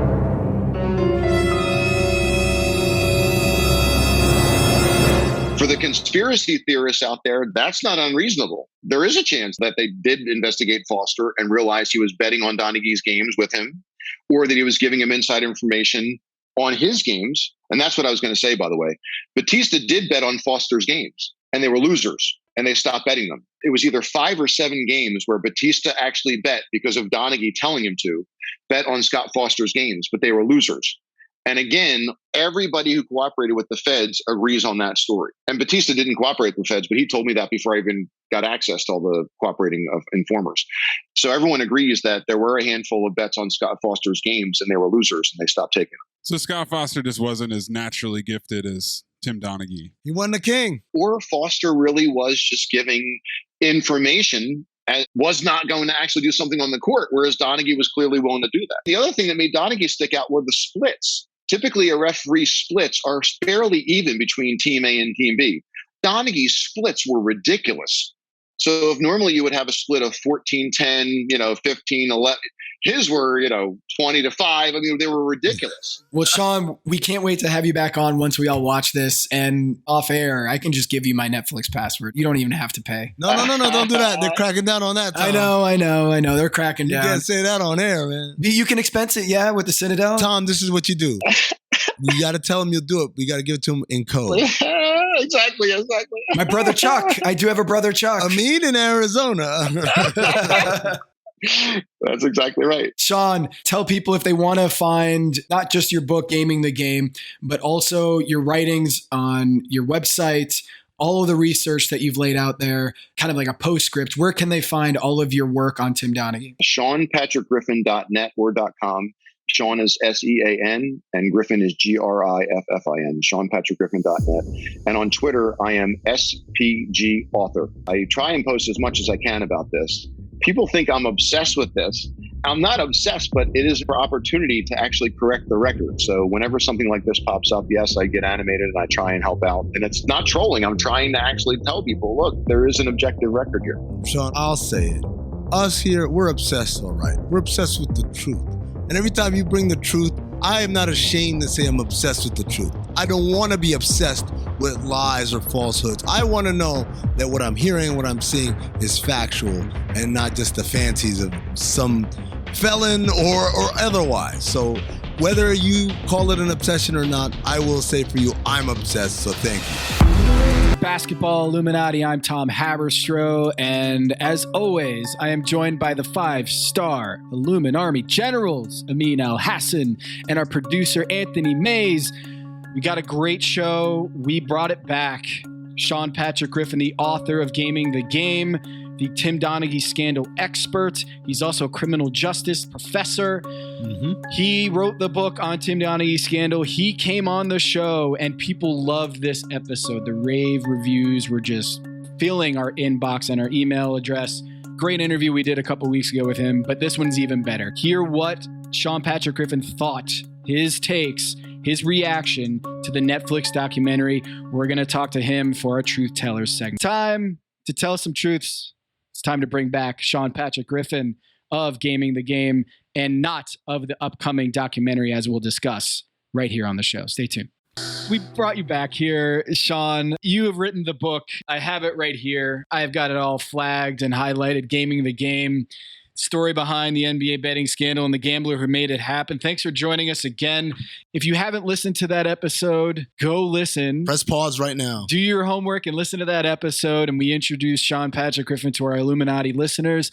For the conspiracy theorists out there, that's not unreasonable. There is a chance that they did investigate Foster and realize he was betting on Donaghy's games with him, or that he was giving him inside information on his games. And that's what I was going to say, by the way. Batista did bet on Foster's games, and they were losers, and they stopped betting them. It was either 5 or 7 games where Batista actually bet, because of Donaghy telling him to, bet on Scott Foster's games, but they were losers. And again, everybody who cooperated with the feds agrees on that story. And Batista didn't cooperate with the feds, but he told me that before I even got access to all the cooperating of informers. So everyone agrees that there were a handful of bets on Scott Foster's games, and they were losers, and they stopped taking them. So Scott Foster just wasn't as naturally gifted as Tim Donaghy. He won the king. Or Foster really was just giving information and was not going to actually do something on the court, whereas Donaghy was clearly willing to do that. The other thing that made Donaghy stick out were the splits. Typically, a referee's splits are fairly even between Team A and Team B. Donaghy's splits were ridiculous. So if normally you would have a split of 14-10, 15-11, his were, 20-5. I mean, they were ridiculous. Well, Sean, we can't wait to have you back on once we all watch this. And off air, I can just give you my Netflix password. You don't even have to pay. No, don't do that. They're cracking down on that, Tom. I know. They're cracking down. You can't say that on air, man. You can expense it, yeah, with the Citadel. Tom, this is what you do. You got to tell him you'll do it. We got to give it to him in code. Exactly. My brother Chuck. I do have a brother Chuck. Amin in Arizona. That's exactly right. Sean, tell people if they want to find not just your book, Gaming the Game, but also your writings on your website, all of the research that you've laid out there, kind of like a postscript. Where can they find all of your work on Tim Donaghy? SeanPatrickGriffin.net or .com. Sean is SEAN and Griffin is GRIFFIN. SeanPatrickGriffin.net. And on Twitter, I am SPG Author. I try and post as much as I can about this. People think I'm obsessed with this. I'm not obsessed, but it is for opportunity to actually correct the record. So whenever something like this pops up, yes, I get animated and I try and help out. And it's not trolling. I'm trying to actually tell people, look, there is an objective record here. Sean, I'll say it. Us here, we're obsessed, all right? We're obsessed with the truth. And every time you bring the truth, I am not ashamed to say I'm obsessed with the truth. I don't want to be obsessed with lies or falsehoods. I want to know that what I'm hearing, what I'm seeing is factual and not just the fancies of some felon or otherwise. So whether you call it an obsession or not, I will say for you, I'm obsessed. So thank you. Basketball Illuminati, I'm Tom Haberstroh, and as always, I am joined by the 5-star Illumin Army generals, Amin El Hassan, and our producer, Anthony Mays. We got a great show. We brought it back. Sean Patrick Griffin, the author of Gaming the Game, the Tim Donaghy scandal expert. He's also a criminal justice professor. He wrote the book on Tim Donaghy scandal. He came on the show, and people loved this episode. The rave reviews were just filling our inbox and our email address. Great interview we did a couple weeks ago with him, but this one's even better. Hear what Sean Patrick Griffin thought, his takes, his reaction to the Netflix documentary. We're going to talk to him for our Truth Tellers segment. Time to tell some truths. It's time to bring back Sean Patrick Griffin of Gaming the Game and not of the upcoming documentary, as we'll discuss right here on the show. Stay tuned. We brought you back here, Sean. You have written the book. I have it right here. I've got it all flagged and highlighted, Gaming the Game. story behind the NBA betting scandal and the gambler who made it happen. Thanks for joining us again. If you haven't listened to that episode, go listen. Press pause right now. Do your homework and listen to that episode. And we introduced Sean Patrick Griffin to our Illuminati listeners.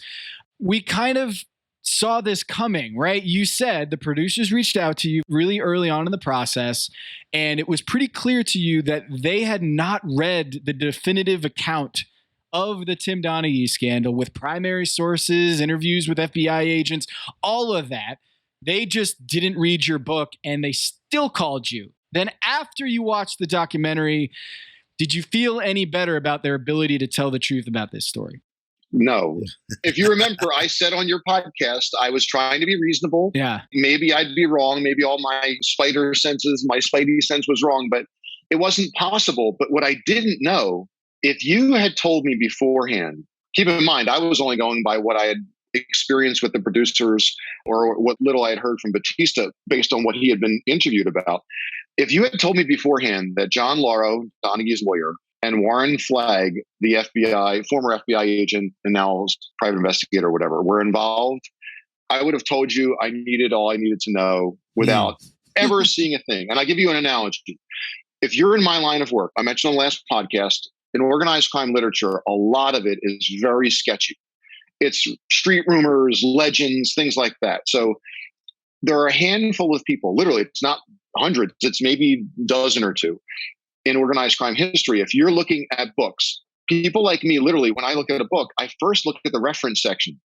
We kind of saw this coming, right? You said the producers reached out to you really early on in the process, and it was pretty clear to you that they had not read the definitive account of the Tim Donaghy scandal with primary sources, interviews with FBI agents, all of that. They just didn't read your book, and they still called you. Then after you watched the documentary, did you feel any better about their ability to tell the truth about this story? No. If you remember, I said on your podcast, I was trying to be reasonable. Yeah. Maybe I'd be wrong. Maybe all my spider senses, my spidey sense was wrong, but it wasn't possible. But what I didn't know, if you had told me beforehand, keep in mind, I was only going by what I had experienced with the producers or what little I had heard from Batista based on what he had been interviewed about. If you had told me beforehand that John Lauro, Donaghy's lawyer, and Warren Flagg, the FBI, former FBI agent and now private investigator or whatever, were involved, I would have told you I needed all I needed to know without ever seeing a thing. And I'll give you an analogy. If you're in my line of work, I mentioned on the last podcast, in organized crime literature, a lot of it is very sketchy. It's street rumors, legends, things like that. So there are a handful of people, literally, it's not hundreds, it's maybe a dozen or two in organized crime history. If you're looking at books, people like me, literally, when I look at a book, I first look at the reference section.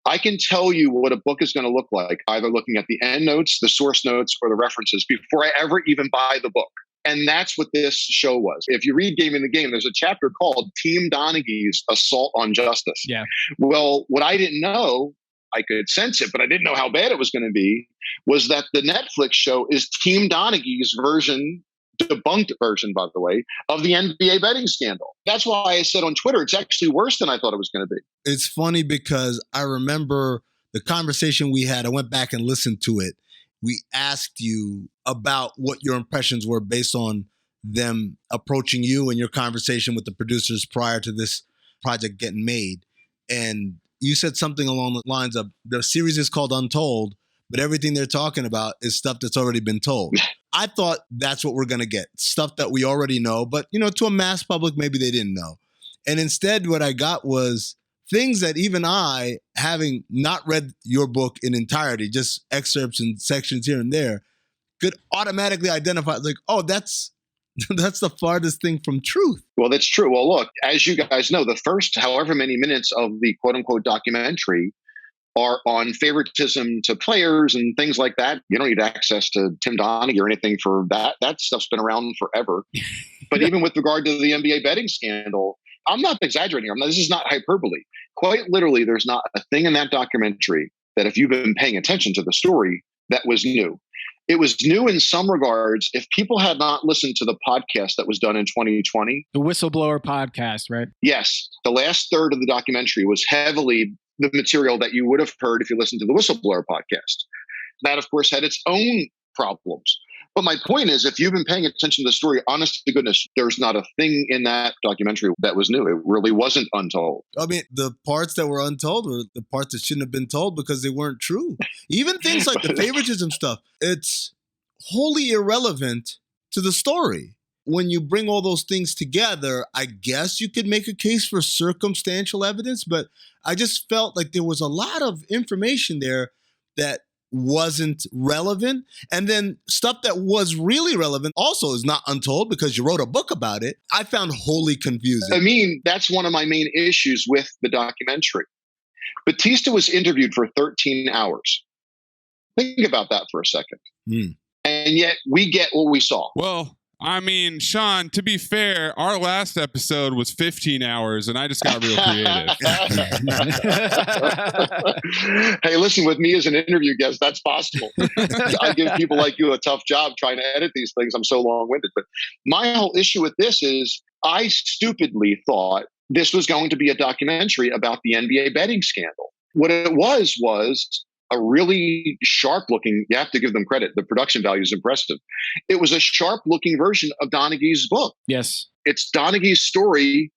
I can tell you what a book is going to look like, either looking at the end notes, the source notes, or the references before I ever even buy the book. And that's what this show was. If you read Gamblin Again, there's a chapter called Tim Donaghy's Assault on Justice. Yeah. Well, what I didn't know, I could sense it, but I didn't know how bad it was going to be, was that the Netflix show is Tim Donaghy's version, debunked version, by the way, of the NBA betting scandal. That's why I said on Twitter, it's actually worse than I thought it was going to be. It's funny because I remember the conversation we had. I went back and listened to it. We asked you about what your impressions were based on them approaching you and your conversation with the producers prior to this project getting made. And you said something along the lines of, the series is called Untold, but everything they're talking about is stuff that's already been told. I thought that's what we're going to get, stuff that we already know, but, you know, to a mass public, maybe they didn't know. And instead, what I got was things that even I, having not read your book in entirety, just excerpts and sections here and there, could automatically identify, like, oh, that's the farthest thing from truth. Well, that's true. Well, look, as you guys know, the first however many minutes of the quote unquote documentary are on favoritism to players and things like that. You don't need access to Tim Donaghy or anything for that. That stuff's been around forever. But even with regard to the NBA betting scandal, I'm not exaggerating. This is not hyperbole. Quite literally, there's not a thing in that documentary that, if you've been paying attention to the story, that was new. It was new in some regards. If people had not listened to the podcast that was done in 2020. The Whistleblower podcast, right? Yes. The last third of the documentary was heavily the material that you would have heard if you listened to the Whistleblower podcast. That, of course, had its own problems. But my point is, if you've been paying attention to the story, honest to goodness, there's not a thing in that documentary that was new. It really wasn't untold. I mean, the parts that were untold were the parts that shouldn't have been told because they weren't true. Even things like the favoritism stuff, it's wholly irrelevant to the story. When you bring all those things together, I guess you could make a case for circumstantial evidence, but I just felt like there was a lot of information there that wasn't relevant. And then stuff that was really relevant also is not untold because you wrote a book about it. I found wholly confusing. I mean, that's one of my main issues with the documentary. Batista was interviewed for 13 hours. Think about that for a second. And yet we get what we saw. Well, I mean, Sean, to be fair, our last episode was 15 hours and I just got real creative. Hey, listen, with me as an interview guest, that's possible. I give people like you a tough job trying to edit these things. I'm so long-winded. But my whole issue with this is I stupidly thought this was going to be a documentary about the NBA betting scandal. What it was a really sharp-looking, you have to give them credit, the production value is impressive. It was a sharp-looking version of Donaghy's book. Yes. It's Donaghy's story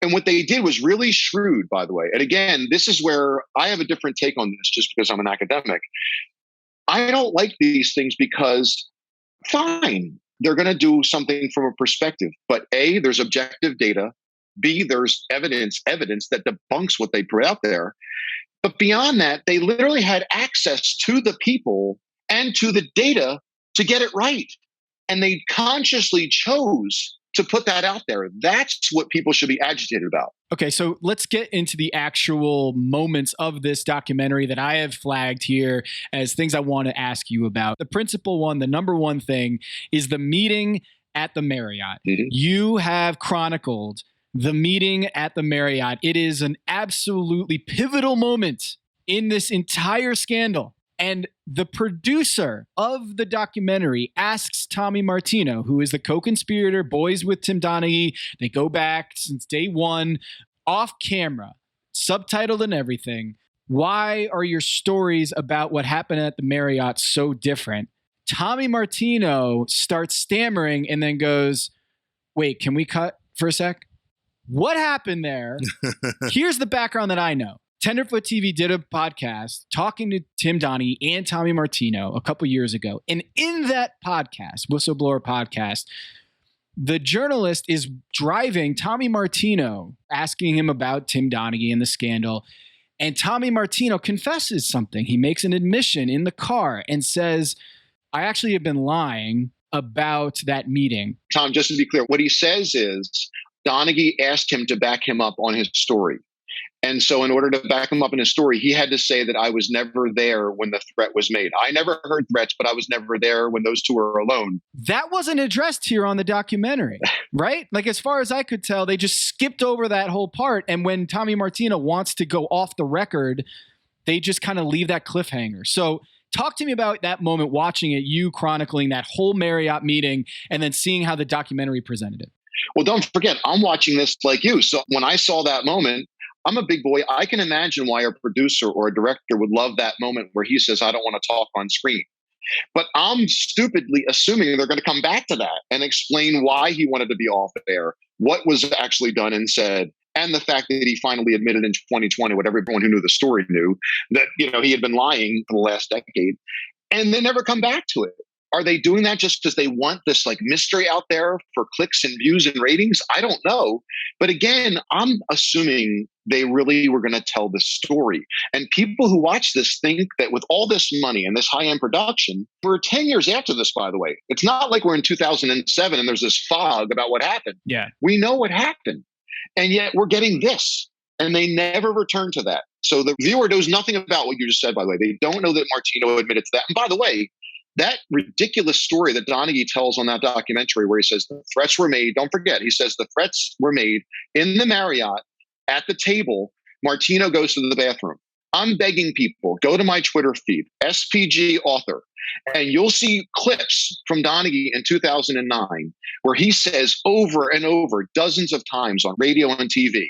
And what they did was really shrewd, by the way. And again, this is where I have a different take on this just because I'm an academic. I don't like these things because, fine, they're going to do something from a perspective. But A, there's objective data. B, there's evidence that debunks what they put out there. But beyond that, they literally had access to the people and to the data to get it right. And they consciously chose to put that out there. That's what people should be agitated about. Okay, so let's get into the actual moments of this documentary that I have flagged here as things I want to ask you about. The principal one, the number one thing, is the meeting at the Marriott. Mm-hmm. You have chronicled the meeting at the Marriott. It is an absolutely pivotal moment in this entire scandal. And the producer of the documentary asks Tommy Martino, who is the co-conspirator, boys with Tim Donaghy. They go back since day one, off camera, subtitled and everything. Why are your stories about what happened at the Marriott so different? Tommy Martino starts stammering and then goes, wait, can we cut for a sec? What happened there? Here's the background that I know. Tenderfoot TV did a podcast talking to Tim Donaghy and Tommy Martino a couple years ago. And in that podcast, Whistleblower Podcast, the journalist is driving Tommy Martino, asking him about Tim Donaghy and the scandal. And Tommy Martino confesses something. He makes an admission in the car and says, I actually have been lying about that meeting. Tom, just to be clear, what he says is Donaghy asked him to back him up on his story. And so in order to back him up in his story, he had to say that I was never there when the threat was made. I never heard threats, but I was never there when those two were alone. That wasn't addressed here on the documentary, right? Like, as far as I could tell, they just skipped over that whole part. And when Tommy Martino wants to go off the record, they just kind of leave that cliffhanger. So talk to me about that moment, watching it, you chronicling that whole Marriott meeting and then seeing how the documentary presented it. Well, don't forget, I'm watching this like you. So when I saw that moment, I'm a big boy. I can imagine why a producer or a director would love that moment where he says, I don't want to talk on screen. But I'm stupidly assuming they're going to come back to that and explain why he wanted to be off air, what was actually done and said, and the fact that he finally admitted in 2020, what everyone who knew the story knew, that, you know, he had been lying for the last decade, and they never come back to it. Are they doing that just because they want this like mystery out there for clicks and views and ratings? I don't know. But again, I'm assuming they really were going to tell the story. And people who watch this think that with all this money and this high-end production, we're 10 years after this, by the way. It's not like we're in 2007 and there's this fog about what happened. Yeah. We know what happened. And yet we're getting this. And they never return to that. So the viewer knows nothing about what you just said, by the way. They don't know that Martino admitted to that. And by the way, that ridiculous story that Donaghy tells on that documentary where he says the threats were made, don't forget, he says the threats were made in the Marriott at the table. Martino goes to the bathroom. I'm begging people, go to my Twitter feed, SPG author, and you'll see clips from Donaghy in 2009 where he says over and over dozens of times on radio and TV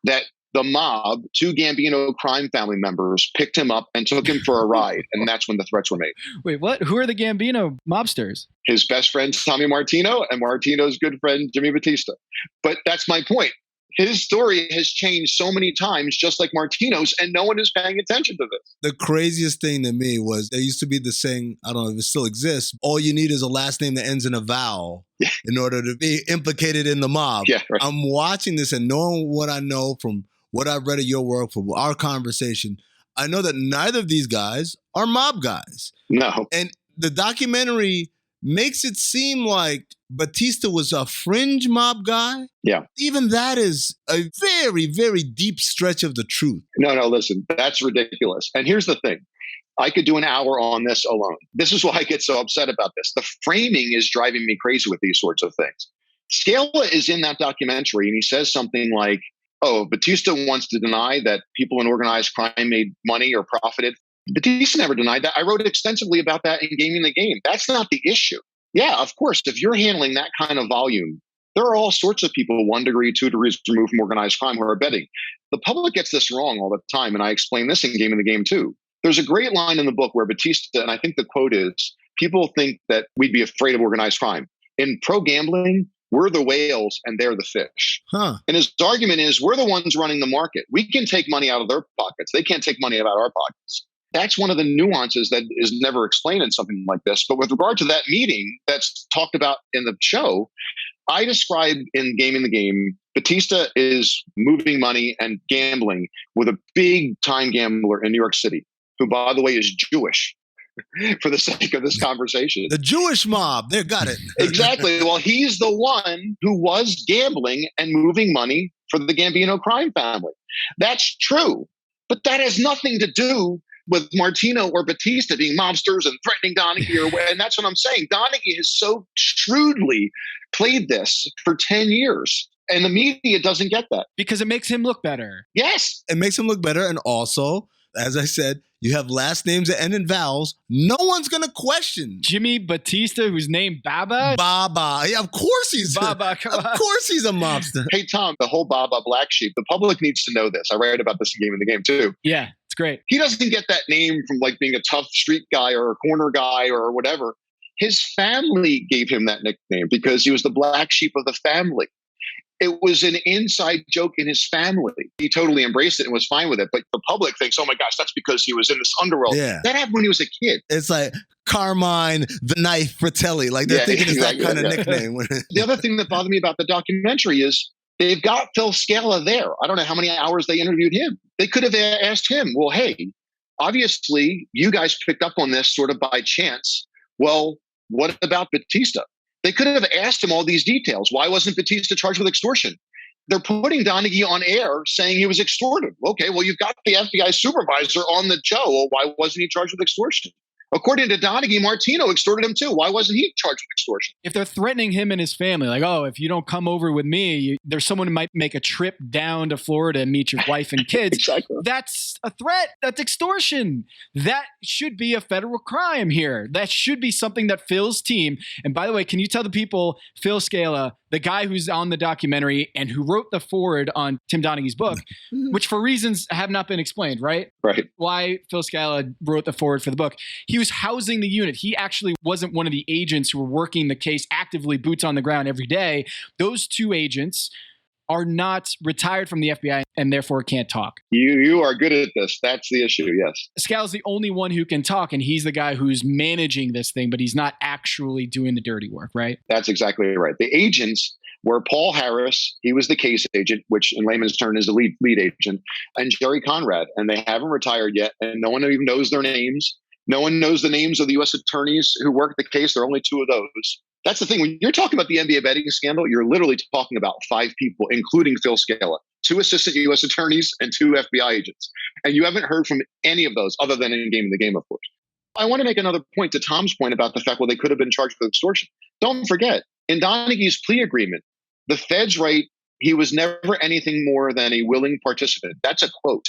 that the mob, two Gambino crime family members, picked him up and took him for a ride. And that's when the threats were made. Wait, what? Who are the Gambino mobsters? His best friend, Tommy Martino, and Martino's good friend, Jimmy Batista. But that's my point. His story has changed so many times, just like Martino's, and no one is paying attention to this. The craziest thing to me was there used to be the saying, I don't know if it still exists, all you need is a last name that ends in a vowel in order to be implicated in the mob. Yeah, right. I'm watching this and knowing what I know from what I've read of your work, from our conversation, I know that neither of these guys are mob guys. No. And the documentary makes it seem like Batista was a fringe mob guy. Yeah. Even that is a very, very deep stretch of the truth. No, listen, that's ridiculous. And here's the thing. I could do an hour on this alone. This is why I get so upset about this. The framing is driving me crazy with these sorts of things. Scala is in that documentary and he says something like, oh, Batista wants to deny that people in organized crime made money or profited. Batista never denied that. I wrote extensively about that in Gaming the Game. That's not the issue. Yeah, of course, if you're handling that kind of volume, there are all sorts of people 1 degree, 2 degrees removed from organized crime who are betting. The public gets this wrong all the time, and I explain this in Gaming the Game too. There's a great line in the book where Batista, and I think the quote is, people think that we'd be afraid of organized crime. In pro gambling, We're the whales and they're the fish. Huh. And his argument is we're the ones running the market. We can take money out of their pockets. They can't take money out of our pockets. That's one of the nuances that is never explained in something like this. But with regard to that meeting that's talked about in the show, I described in Gaming the Game, Batista is moving money and gambling with a big time gambler in New York City, who, by the way, is Jewish. For the sake of this conversation, The Jewish mob, they got it. exactly. Well, he's the one who was gambling and moving money for the Gambino crime family. That's true. But that has nothing to do with Martino or Batista being mobsters and threatening Donaghy. And that's what I'm saying. Donaghy has so shrewdly played this for 10 years. And the media doesn't get that. Because it makes him look better. Yes. It makes him look better. And also, as I said, you have last names that end in vowels. No one's going to question. Jimmy Batista, who's named Baba? Baba. Yeah, of course he's Baba, come on. Of course he's a mobster. Hey, Tom, the whole Baba Black Sheep, the public needs to know this. I write about this in Game in the Game, too. Yeah, it's great. He doesn't get that name from like being a tough street guy or a corner guy or whatever. His family gave him that nickname because he was the black sheep of the family. It was an inside joke in his family. He totally embraced it and was fine with it. But the public thinks, oh my gosh, that's because he was in this underworld. Yeah. That happened when he was a kid. It's like Carmine the Knife Fratelli. Like they're thinking it's that kind of nickname. The other thing that bothered me about the documentary is they've got Phil Scala there. I don't know how many hours they interviewed him. They could have asked him, well, hey, obviously you guys picked up on this sort of by chance. Well, what about Batista? They could have asked him all these details. Why wasn't Batista charged with extortion? They're putting Donaghy on air saying he was extorted. Okay, well, you've got the FBI supervisor on the show. Well, why wasn't he charged with extortion? According to Donaghy, Martino extorted him too. Why wasn't he charged with extortion? If they're threatening him and his family, like, oh, if you don't come over with me, there's someone who might make a trip down to Florida and meet your wife and kids. Exactly. That's a threat. That's extortion. That should be a federal crime here. That should be something that Phil's team. And by the way, can you tell the people, Phil Scala, the guy who's on the documentary and who wrote the foreword on Tim Donaghy's book, which for reasons have not been explained, right? Right. Why Phil Scala wrote the foreword for the book. He was housing the unit. He actually wasn't one of the agents who were working the case actively, boots on the ground every day. Those two agents are not retired from the FBI and therefore can't talk. You are good at this. That's the issue, yes. Scala's the only one who can talk, and he's the guy who's managing this thing, but he's not actually doing the dirty work, right? That's exactly right. The agents were Paul Harris, he was the case agent, which in layman's term is the lead agent, and Jerry Conrad, and they haven't retired yet, and no one even knows their names. No one knows the names of the U.S. attorneys who worked the case. There are only two of those. That's the thing. When you're talking about the NBA betting scandal, you're literally talking about 5 people, including Phil Scala, 2 assistant U.S. attorneys and 2 FBI agents. And you haven't heard from any of those other than in Game in the Game, of course. I want to make another point to Tom's point about the fact, well, they could have been charged with extortion. Don't forget, in Donaghy's plea agreement, the feds write he was never anything more than a willing participant. That's a quote.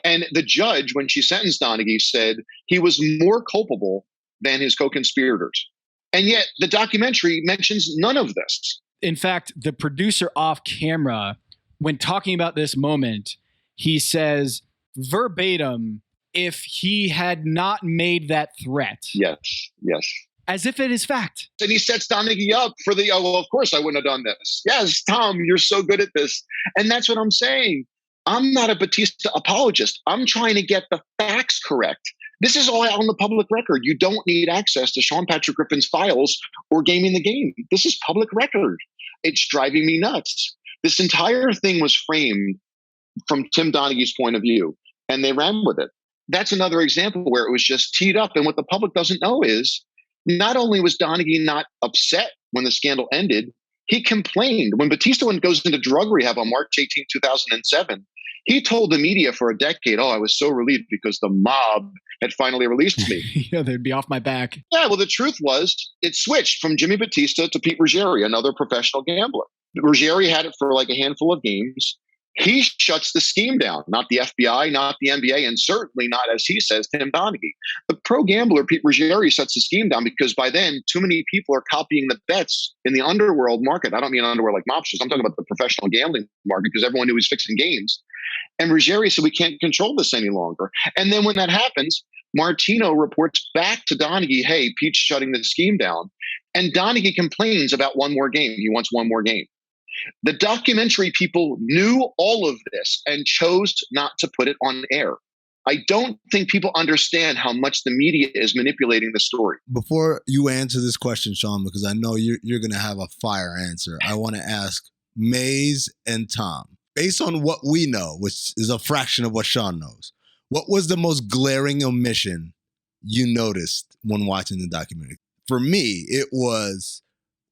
And the judge, when she sentenced Donaghy, said he was more culpable than his co-conspirators. And yet the documentary mentions none of this. In fact, the producer off camera, when talking about this moment, he says verbatim, if he had not made that threat. Yes. As if it is fact. And he sets Donaghy up for the, oh, well, of course I wouldn't have done this. Yes, Tom, you're so good at this. And that's what I'm saying. I'm not a Batista apologist. I'm trying to get the facts correct. This is all on the public record. You don't need access to Sean Patrick Griffin's files or Gaming the Game. This is public record. It's driving me nuts. This entire thing was framed from Tim Donaghy's point of view, and they ran with it. That's another example where it was just teed up. And what the public doesn't know is not only was Donaghy not upset when the scandal ended, he complained. When Batista goes into drug rehab on March 18, 2007, he told the media for a decade, oh, I was so relieved because the mob had finally released me. Yeah, they'd be off my back. Yeah, well, the truth was it switched from Jimmy Batista to Pete Ruggieri, another professional gambler. Ruggieri had it for like a handful of games. He shuts the scheme down, not the FBI, not the NBA, and certainly not, as he says, Tim Donaghy. The pro gambler, Pete Ruggieri, shuts the scheme down because by then, too many people are copying the bets in the underworld market. I don't mean underworld like mobsters. I'm talking about the professional gambling market because everyone knew he was fixing games. And Ruggieri said, we can't control this any longer. And then when that happens, Martino reports back to Donaghy, hey, Pete's shutting the scheme down. And Donaghy complains about one more game. He wants one more game. The documentary people knew all of this and chose not to put it on air. I don't think people understand how much the media is manipulating the story. Before you answer this question, Sean, because I know you're going to have a fire answer, I want to ask Maze and Tom, based on what we know, which is a fraction of what Sean knows, what was the most glaring omission you noticed when watching the documentary? For me, it was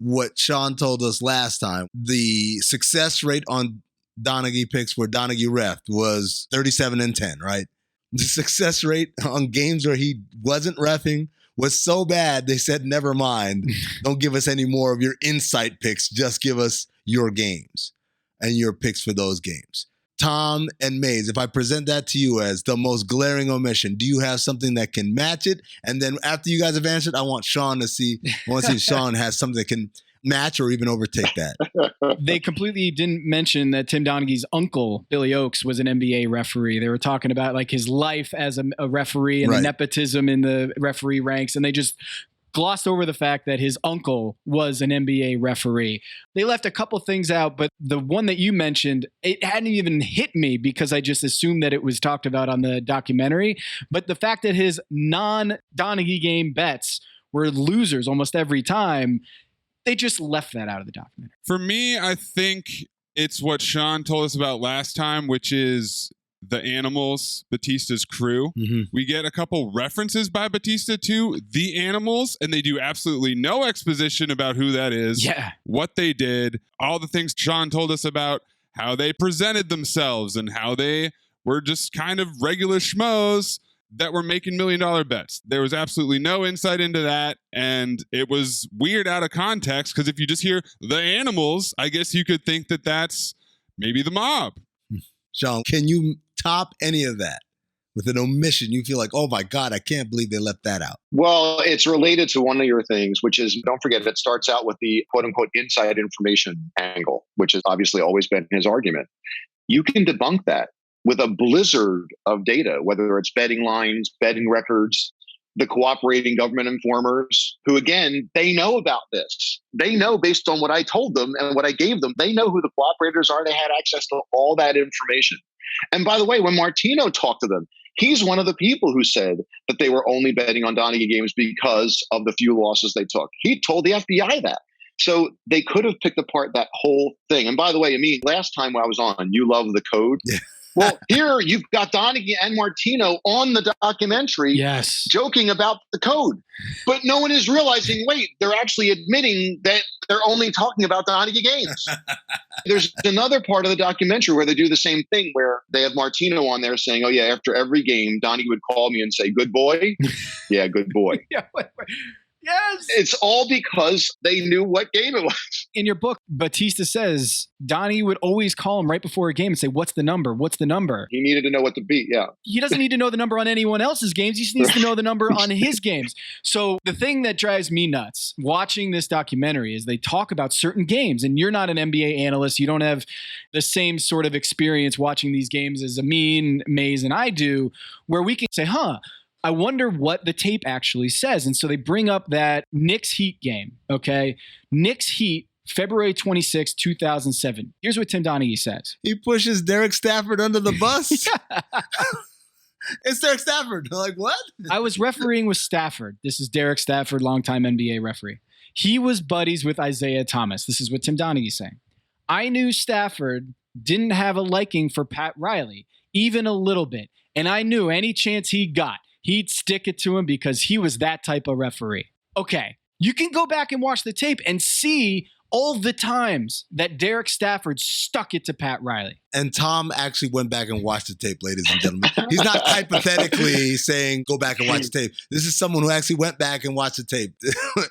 what Sean told us last time. The success rate on Donaghy picks where Donaghy reffed was 37-10, right? The success rate on games where he wasn't reffing was so bad, they said, never mind. Don't give us any more of your insight picks. Just give us your games and your picks for those games. Tom and Maze, if I present that to you as the most glaring omission, do you have something that can match it? And then after you guys have answered, I want Sean to see, if Sean has something that can match or even overtake that. They completely didn't mention that Tim Donaghy's uncle, Billy Oakes, was an NBA referee. They were talking about like his life as a referee and the nepotism in the referee ranks, and they just glossed over the fact that his uncle was an NBA referee. They left a couple things out, but the one that you mentioned, it hadn't even hit me because I just assumed that it was talked about on the documentary. But the fact that his non-Donaghy game bets were losers almost every time, they just left that out of the documentary. For me, I think it's what Sean told us about last time, which is the Animals, Batista's crew. Mm-hmm. We get a couple references by Batista to the Animals, and they do absolutely no exposition about who that is, what they did, all the things Sean told us about how they presented themselves and how they were just kind of regular schmoes that were making $1 million bets. There was absolutely no insight into that, and it was weird out of context, because if you just hear the Animals, I guess you could think that that's maybe the mob. Sean, can you top any of that with an omission? You feel like, oh my God, I can't believe they left that out. Well, it's related to one of your things, which is, don't forget, it starts out with the quote unquote inside information angle, which has obviously always been his argument. You can debunk that with a blizzard of data, whether it's betting lines, betting records, the cooperating government informers, who, again, they know about this. They know, based on what I told them and what I gave them, they know who the cooperators are. They had access to all that information. And by the way, when Martino talked to them, he's one of the people who said that they were only betting on Donaghy games because of the few losses they took. He told the FBI that. So they could have picked apart that whole thing. And by the way, Amin, last time I was on, you love the code. Yeah. Well, here you've got Donaghy and Martino on the documentary joking about the code. But no one is realizing, wait, they're actually admitting that they're only talking about Donaghy games. There's another part of the documentary where they do the same thing, where they have Martino on there saying, oh, yeah, after every game, Donaghy would call me and say, good boy. Yeah, good boy. Yes. It's all because they knew what game it was. In your book, Batista says Donaghy would always call him right before a game and say, what's the number? What's the number? He needed to know what to beat, yeah. He doesn't need to know the number on anyone else's games. He just needs to know the number on his games. So the thing that drives me nuts watching this documentary is they talk about certain games, and you're not an NBA analyst. You don't have the same sort of experience watching these games as Amin, Maze, and I do, where we can say, I wonder what the tape actually says. And so they bring up that Knicks Heat game, okay? Knicks Heat, February 26, 2007. Here's what Tim Donaghy says. He pushes Derek Stafford under the bus? It's Derek Stafford. I'm like, what? I was refereeing with Stafford. This is Derek Stafford, longtime NBA referee. He was buddies with Isaiah Thomas. This is what Tim Donaghy's saying. I knew Stafford didn't have a liking for Pat Riley, even a little bit. And I knew any chance he got, he'd stick it to him because he was that type of referee. Okay, you can go back and watch the tape and see all the times that Derek Stafford stuck it to Pat Riley. And Tom actually went back and watched the tape, ladies and gentlemen. He's not hypothetically saying, go back and watch the tape. This is someone who actually went back and watched the tape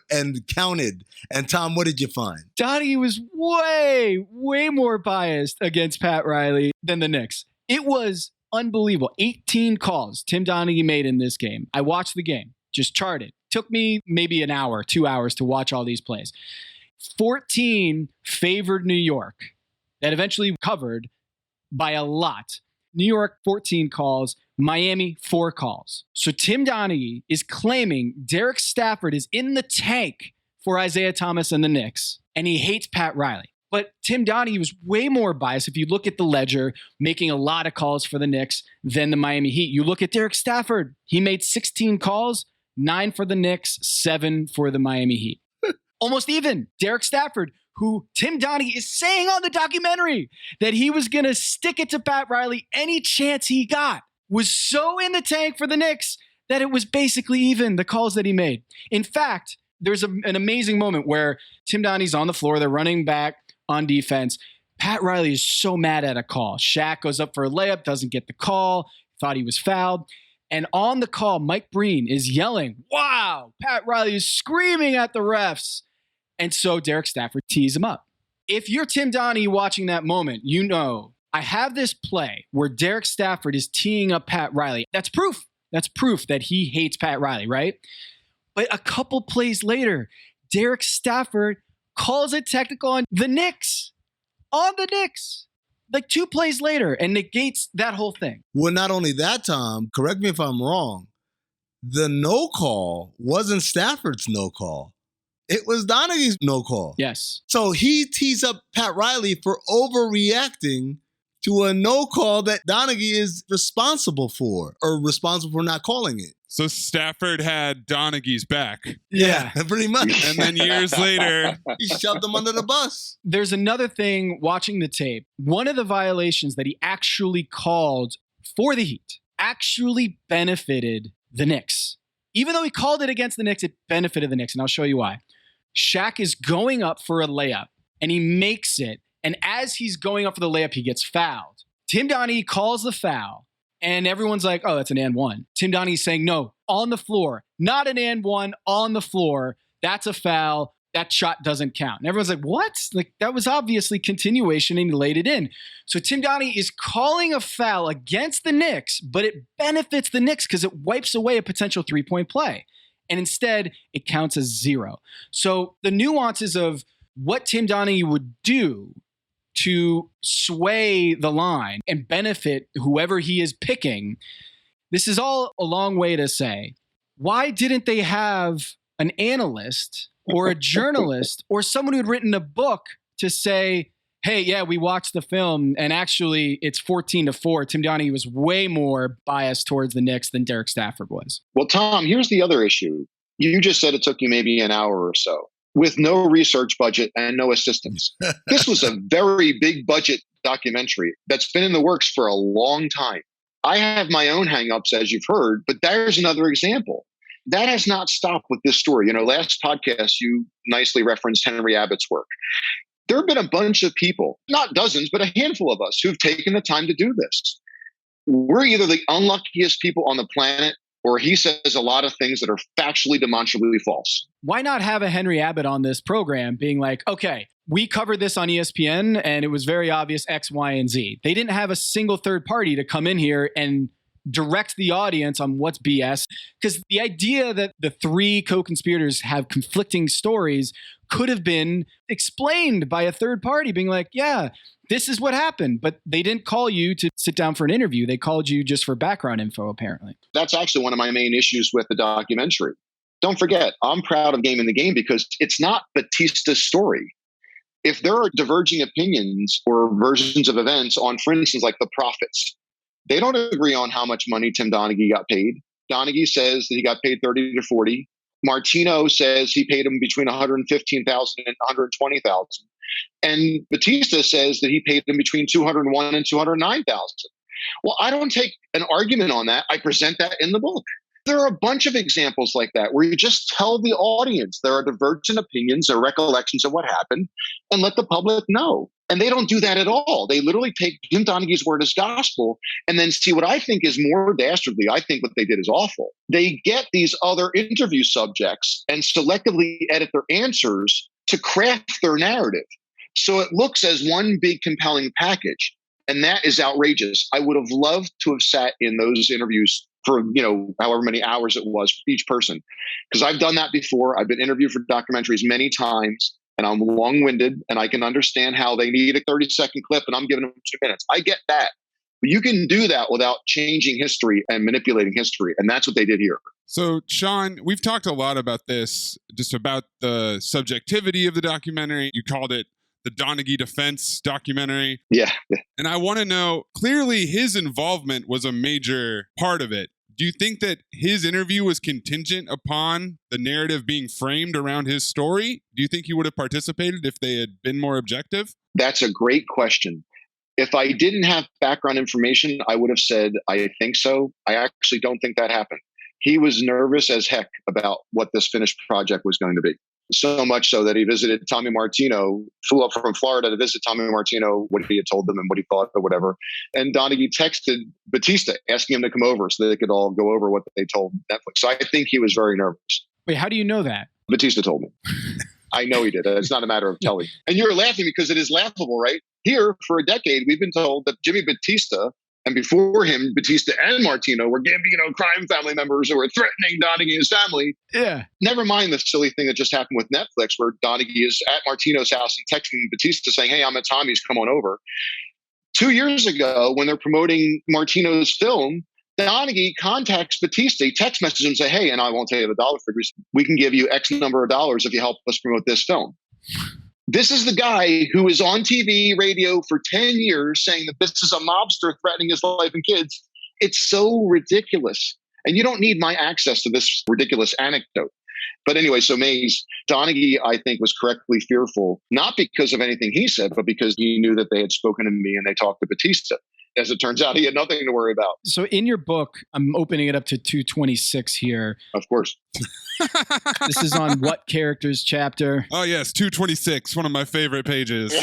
and counted. And Tom, what did you find? Donaghy was way more biased against Pat Riley than the Knicks. It was unbelievable. 18 calls Tim Donaghy made in this game. I watched the game, just charted. Took me maybe an hour, 2 hours to watch all these plays. 14 favored New York. That eventually covered by a lot. New York, 14 calls. Miami, 4 calls. So Tim Donaghy is claiming Derek Stafford is in the tank for Isaiah Thomas and the Knicks, and he hates Pat Riley. But Tim Donaghy was way more biased. If you look at the ledger, making a lot of calls for the Knicks than the Miami Heat. You look at Derek Stafford. He made 16 calls, 9 for the Knicks, 7 for the Miami Heat. Almost even. Derek Stafford, who Tim Donaghy is saying on the documentary that he was going to stick it to Pat Riley any chance he got, was so in the tank for the Knicks that it was basically even, the calls that he made. In fact, there's an amazing moment where Tim Donaghy's on the floor. They're running back on defense. Pat Riley is so mad at a call. Shaq goes up for a layup, doesn't get the call, thought he was fouled. And on the call, Mike Breen is yelling, wow, Pat Riley is screaming at the refs. And so Derek Stafford tees him up. If you're Tim Donaghy watching that moment, you know, I have this play where Derek Stafford is teeing up Pat Riley. That's proof. That's proof that he hates Pat Riley, right? But a couple plays later, Derek Stafford calls a technical on the Knicks. On the Knicks. Like 2 plays later, and negates that whole thing. Well, not only that, Tom, correct me if I'm wrong, the no call wasn't Stafford's no call. It was Donaghy's no call. Yes. So he tees up Pat Riley for overreacting to a no call that Donaghy is responsible for, or responsible for not calling it. So Stafford had Donaghy's back. Yeah. Pretty much. And then years later, he shoved him under the bus. There's another thing watching the tape. One of the violations that he actually called for the Heat actually benefited the Knicks. Even though he called it against the Knicks, it benefited the Knicks, and I'll show you why. Shaq is going up for a layup, and he makes it. And as he's going up for the layup, he gets fouled. Tim Donaghy calls the foul, and everyone's like, oh, that's an and one. Tim Donaghy's saying, no, on the floor. Not an and one, on the floor. That's a foul. That shot doesn't count. And everyone's like, what? Like, that was obviously continuation, and he laid it in. So Tim Donaghy is calling a foul against the Knicks, but it benefits the Knicks because it wipes away a potential three-point play. And instead, it counts as 0. So the nuances of what Tim Donaghy would do to sway the line and benefit whoever he is picking, this is all a long way to say, why didn't they have an analyst or a journalist or someone who had written a book to say, hey, yeah, we watched the film, and actually it's 14-4. Tim Donaghy was way more biased towards the Knicks than Derek Stafford was. Well, Tom, here's the other issue. You just said it took you maybe an hour or so with no research budget and no assistance. This was a very big budget documentary that's been in the works for a long time. I have my own hangups, as you've heard, but there's another example. That has not stopped with this story. You know, last podcast, you nicely referenced Henry Abbott's work. There have been a bunch of people, not dozens, but a handful of us who've taken the time to do this. We're either the unluckiest people on the planet, or he says a lot of things that are factually, demonstrably false. Why not have a Henry Abbott on this program being like, okay, we covered this on ESPN and it was very obvious X, Y, and Z. They didn't have a single third party to come in here and direct the audience on what's BS. Because the idea that the 3 co-conspirators have conflicting stories could have been explained by a third party being like, yeah, this is what happened. But they didn't call you to sit down for an interview. They called you just for background info, apparently. That's actually one of my main issues with the documentary. Don't forget, I'm proud of Gamblin Again because it's not Batista's story. If there are diverging opinions or versions of events on, for instance, like the Prophets, they don't agree on how much money Tim Donaghy got paid. Donaghy says that he got paid 30 to 40. Martino says he paid him between 115,000 and 120,000. And Batista says that he paid him between 201 and 209,000. Well, I don't take an argument on that. I present that in the book. There are a bunch of examples like that where you just tell the audience there are divergent opinions or recollections of what happened and let the public know. And they don't do that at all. They literally take Tim Donaghy's word as gospel and then see what I think is more dastardly. I think what they did is awful. They get these other interview subjects and selectively edit their answers to craft their narrative. So it looks as one big compelling package. And that is outrageous. I would have loved to have sat in those interviews for, however many hours it was for each person. Because I've done that before. I've been interviewed for documentaries many times. And I'm long-winded, and I can understand how they need a 30-second clip, and I'm giving them 2 minutes. I get that. But you can do that without changing history and manipulating history, and that's what they did here. So, Sean, we've talked a lot about this, just about the subjectivity of the documentary. You called it the Donaghy defense documentary. Yeah. And I want to know, clearly his involvement was a major part of it. Do you think that his interview was contingent upon the narrative being framed around his story? Do you think he would have participated if they had been more objective? That's a great question. If I didn't have background information, I would have said, I think so. I actually don't think that happened. He was nervous as heck about what this finished project was going to be. So much so that he visited Tommy Martino, flew up from Florida to visit Tommy Martino, what he had told them and what he thought or whatever. And Donaghy texted Batista asking him to come over so they could all go over what they told Netflix. So I think he was very nervous. Wait, how do you know that? Batista told me. I know he did. It's not a matter of telling. And you're laughing because it is laughable, right? Here, for a decade, we've been told that Jimmy Batista, and before him, Batista and Martino were Gambino crime family members who were threatening Donaghy and his family. Yeah. Never mind the silly thing that just happened with Netflix, where Donaghy is at Martino's house and texting Batista saying, hey, I'm at Tommy's, come on over. 2 years ago, when they're promoting Martino's film, Donaghy contacts Batista, he text messages him and say, hey, and I won't tell you the dollar figures, we can give you X number of dollars if you help us promote this film. This is the guy who is on TV, radio for 10 years saying that this is a mobster threatening his life and kids. It's so ridiculous. And you don't need my access to this ridiculous anecdote. But anyway, so Mays, Donaghy, I think, was correctly fearful, not because of anything he said, but because he knew that they had spoken to me and they talked to Batista. As it turns out, he had nothing to worry about. So in your book, I'm opening it up to 226 here. Of course. This is on What Characters chapter. Oh, yes, 226, one of my favorite pages.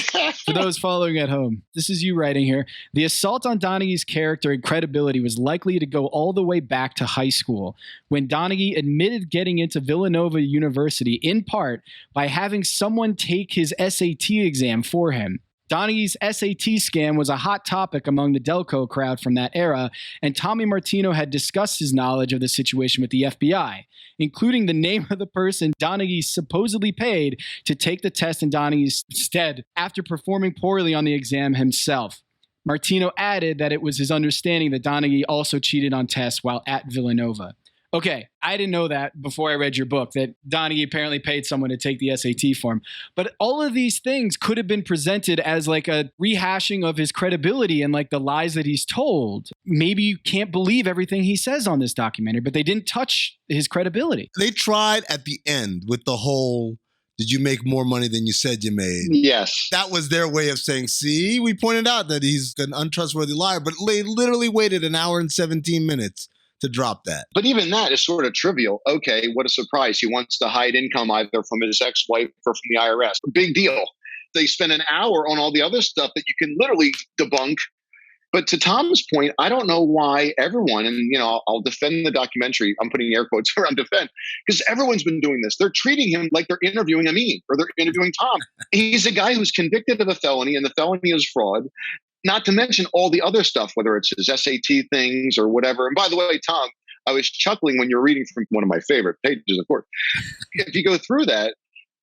For those following at home, this is you writing here. The assault on Donaghy's character and credibility was likely to go all the way back to high school, when Donaghy admitted getting into Villanova University in part by having someone take his SAT exam for him. Donaghy's SAT scam was a hot topic among the Delco crowd from that era, and Tommy Martino had discussed his knowledge of the situation with the FBI, including the name of the person Donaghy supposedly paid to take the test in Donaghy's stead after performing poorly on the exam himself. Martino added that it was his understanding that Donaghy also cheated on tests while at Villanova. Okay, I didn't know that before I read your book, that Donaghy apparently paid someone to take the SAT for him. But all of these things could have been presented as like a rehashing of his credibility and like the lies that he's told. Maybe you can't believe everything he says on this documentary, but they didn't touch his credibility. They tried at the end with the whole, did you make more money than you said you made? Yes. That was their way of saying, see, we pointed out that he's an untrustworthy liar, but they literally waited an hour and 17 minutes to drop that. But even that is sort of trivial. Okay, what a surprise. He wants to hide income either from his ex-wife or from the IRS. Big deal. They spend an hour on all the other stuff that you can literally debunk. But to Tom's point, I don't know why everyone, and I'll defend the documentary, I'm putting air quotes around defend, because everyone's been doing this. They're treating him like they're interviewing Amin or they're interviewing Tom. He's a guy who's convicted of a felony, and the felony is fraud. Not to mention all the other stuff, whether it's his SAT things or whatever. And by the way, Tom, I was chuckling when you're reading from one of my favorite pages, of course. If you go through that,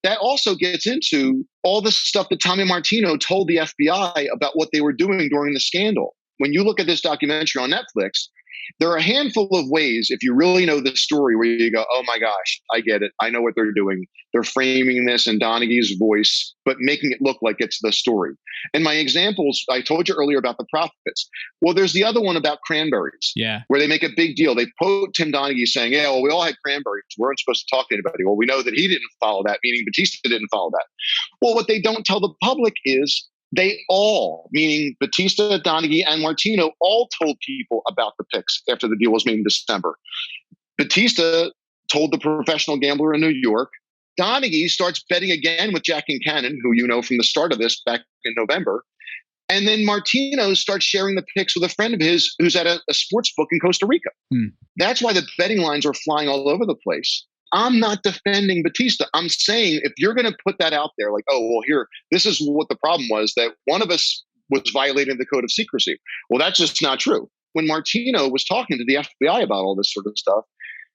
that also gets into all the stuff that Tommy Martino told the FBI about what they were doing during the scandal. When you look at this documentary on Netflix, there are a handful of ways, if you really know the story, where you go, oh my gosh, I get it. I know what they're doing. They're framing this in Donaghy's voice, but making it look like it's the story. And my examples, I told you earlier about the profits. Well, there's the other one about cranberries, where they make a big deal. They quote Tim Donaghy saying, yeah, well, we all had cranberries. We weren't supposed to talk to anybody. Well, we know that he didn't follow that, meaning Batista didn't follow that. Well, what they don't tell the public is they all, meaning Batista, Donaghy, and Martino, all told people about the picks after the deal was made in December. Batista told the professional gambler in New York. Donaghy starts betting again with Jack and Cannon, who you know from the start of this back in November. And then Martino starts sharing the picks with a friend of his who's at a sports book in Costa Rica. That's why the betting lines are flying all over the place. I'm not defending Batista. I'm saying if you're going to put that out there, like, oh, well, here, this is what the problem was, that one of us was violating the code of secrecy. Well, that's just not true. When Martino was talking to the FBI about all this sort of stuff,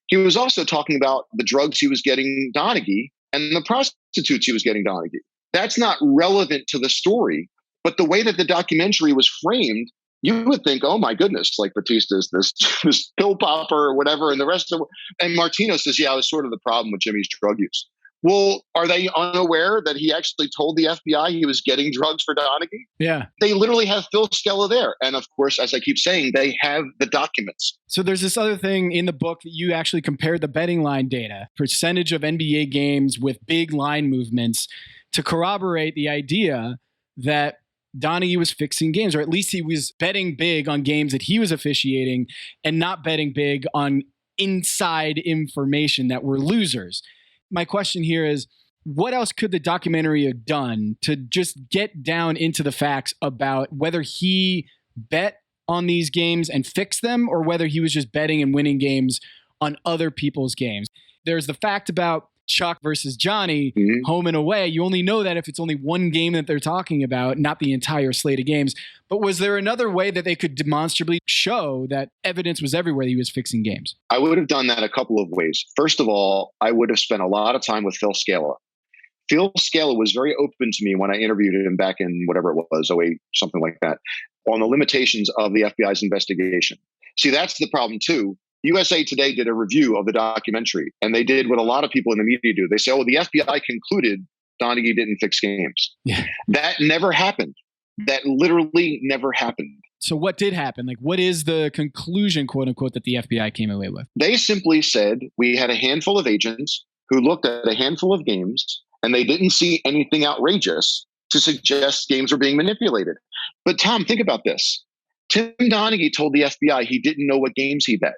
he was also talking about the drugs he was getting Donaghy and the prostitutes he was getting Donaghy. That's not relevant to the story. But the way that the documentary was framed, you would think, oh my goodness, like Batista's this pill popper or whatever, and the rest of and Martino says, yeah, it was sort of the problem with Jimmy's drug use. Well, are they unaware that he actually told the FBI he was getting drugs for Donaghy? Yeah. They literally have Phil Scala there. And of course, as I keep saying, they have the documents. So there's this other thing in the book that you actually compared the betting line data, percentage of NBA games with big line movements, to corroborate the idea that Donaghy was fixing games, or at least he was betting big on games that he was officiating and not betting big on inside information that were losers. My question here is, what else could the documentary have done to just get down into the facts about whether he bet on these games and fixed them, or whether he was just betting and winning games on other people's games? There's the fact about Chuck versus Johnny, home and away. You only know that if it's only one game that they're talking about, not the entire slate of games. But was there another way that they could demonstrably show that evidence was everywhere that he was fixing games? I would have done that a couple of ways. First of all, I would have spent a lot of time with Phil Scala. Phil Scala was very open to me when I interviewed him back in whatever it was, 08, something like that, on the limitations of the FBI's investigation. See, that's the problem too. USA Today did a review of the documentary, and they did what a lot of people in the media do. They say, oh, the FBI concluded Donaghy didn't fix games. Yeah. That never happened. That literally never happened. So what did happen? Like, what is the conclusion, quote unquote, that the FBI came away with? They simply said, we had a handful of agents who looked at a handful of games, and they didn't see anything outrageous to suggest games were being manipulated. But Tom, think about this. Tim Donaghy told the FBI he didn't know what games he bet.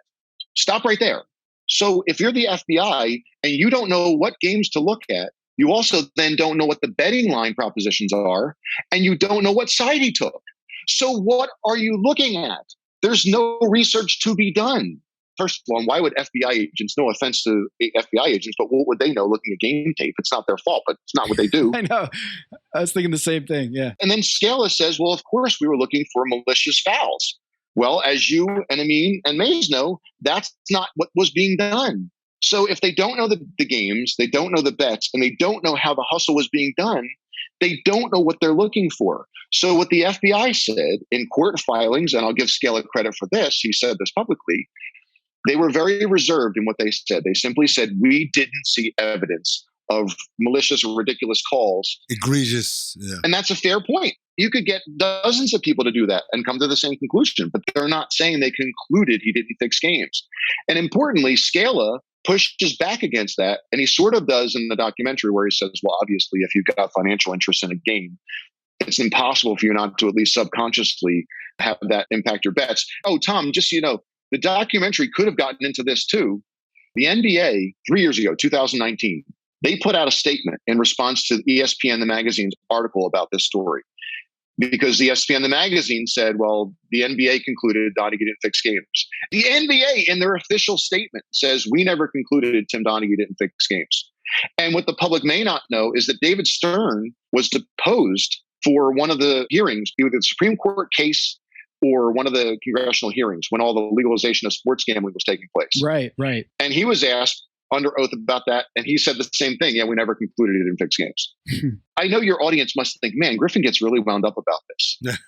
Stop right there. So if you're the FBI and you don't know what games to look at, you also then don't know what the betting line propositions are, and you don't know what side he took. So what are you looking at? There's no research to be done. First of all, why would FBI agents, no offense to FBI agents, but what would they know looking at game tape? It's not their fault, but it's not what they do. I know. I was thinking the same thing, yeah. And then Scala says, well, of course we were looking for malicious fouls. Well, as you and Amin and Mays know, that's not what was being done. So if they don't know the games, they don't know the bets, and they don't know how the hustle was being done, they don't know what they're looking for. So what the FBI said in court filings, and I'll give Scala credit for this, he said this publicly, they were very reserved in what they said. They simply said, we didn't see evidence of malicious or ridiculous calls. Egregious. Yeah. And that's a fair point. You could get dozens of people to do that and come to the same conclusion, but they're not saying they concluded he didn't fix games. And importantly, Scala pushes back against that. And he sort of does in the documentary where he says, well, obviously, if you've got financial interest in a game, it's impossible for you not to at least subconsciously have that impact your bets. Oh, Tom, just so you know, the documentary could have gotten into this too. The NBA, 3 years ago, 2019, they put out a statement in response to ESPN, the magazine's article about this story. Because the ESPN, the magazine said, well, the NBA concluded Donaghy didn't fix games. The NBA, in their official statement, says, we never concluded Tim Donaghy didn't fix games. And what the public may not know is that David Stern was deposed for one of the hearings, either the Supreme Court case or one of the congressional hearings when all the legalization of sports gambling was taking place. Right, right. And he was asked under oath about that, and he said the same thing. Yeah, we never concluded it in fixed games. I know your audience must think, man, Griffin gets really wound up about this.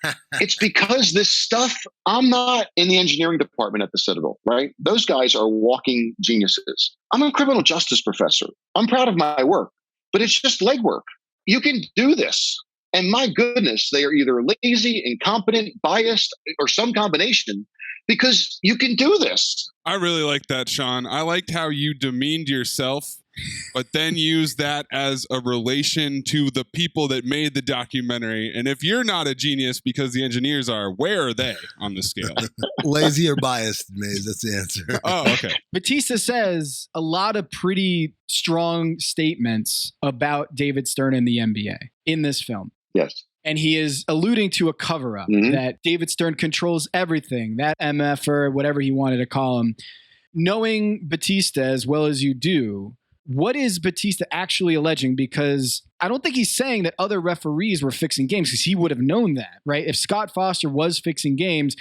It's because this stuff, I'm not in the engineering department at the Citadel, right? Those guys are walking geniuses. I'm a criminal justice professor. I'm proud of my work, but it's just legwork. You can do this. And my goodness, they are either lazy, incompetent, biased, or some combination, because you can do this. I really like that, Sean. I liked how you demeaned yourself, but then used that as a relation to the people that made the documentary. And if you're not a genius because the engineers are, where are they on the scale? Lazy or biased, Maze. That's the answer. Oh, okay. Batista says a lot of pretty strong statements about David Stern and the NBA in this film. Yes. And he is alluding to a cover-up, that David Stern controls everything, that MF or whatever he wanted to call him. Knowing Batista as well as you do, what is Batista actually alleging? Because I don't think he's saying that other referees were fixing games, because he would have known that, right? If Scott Foster was fixing games,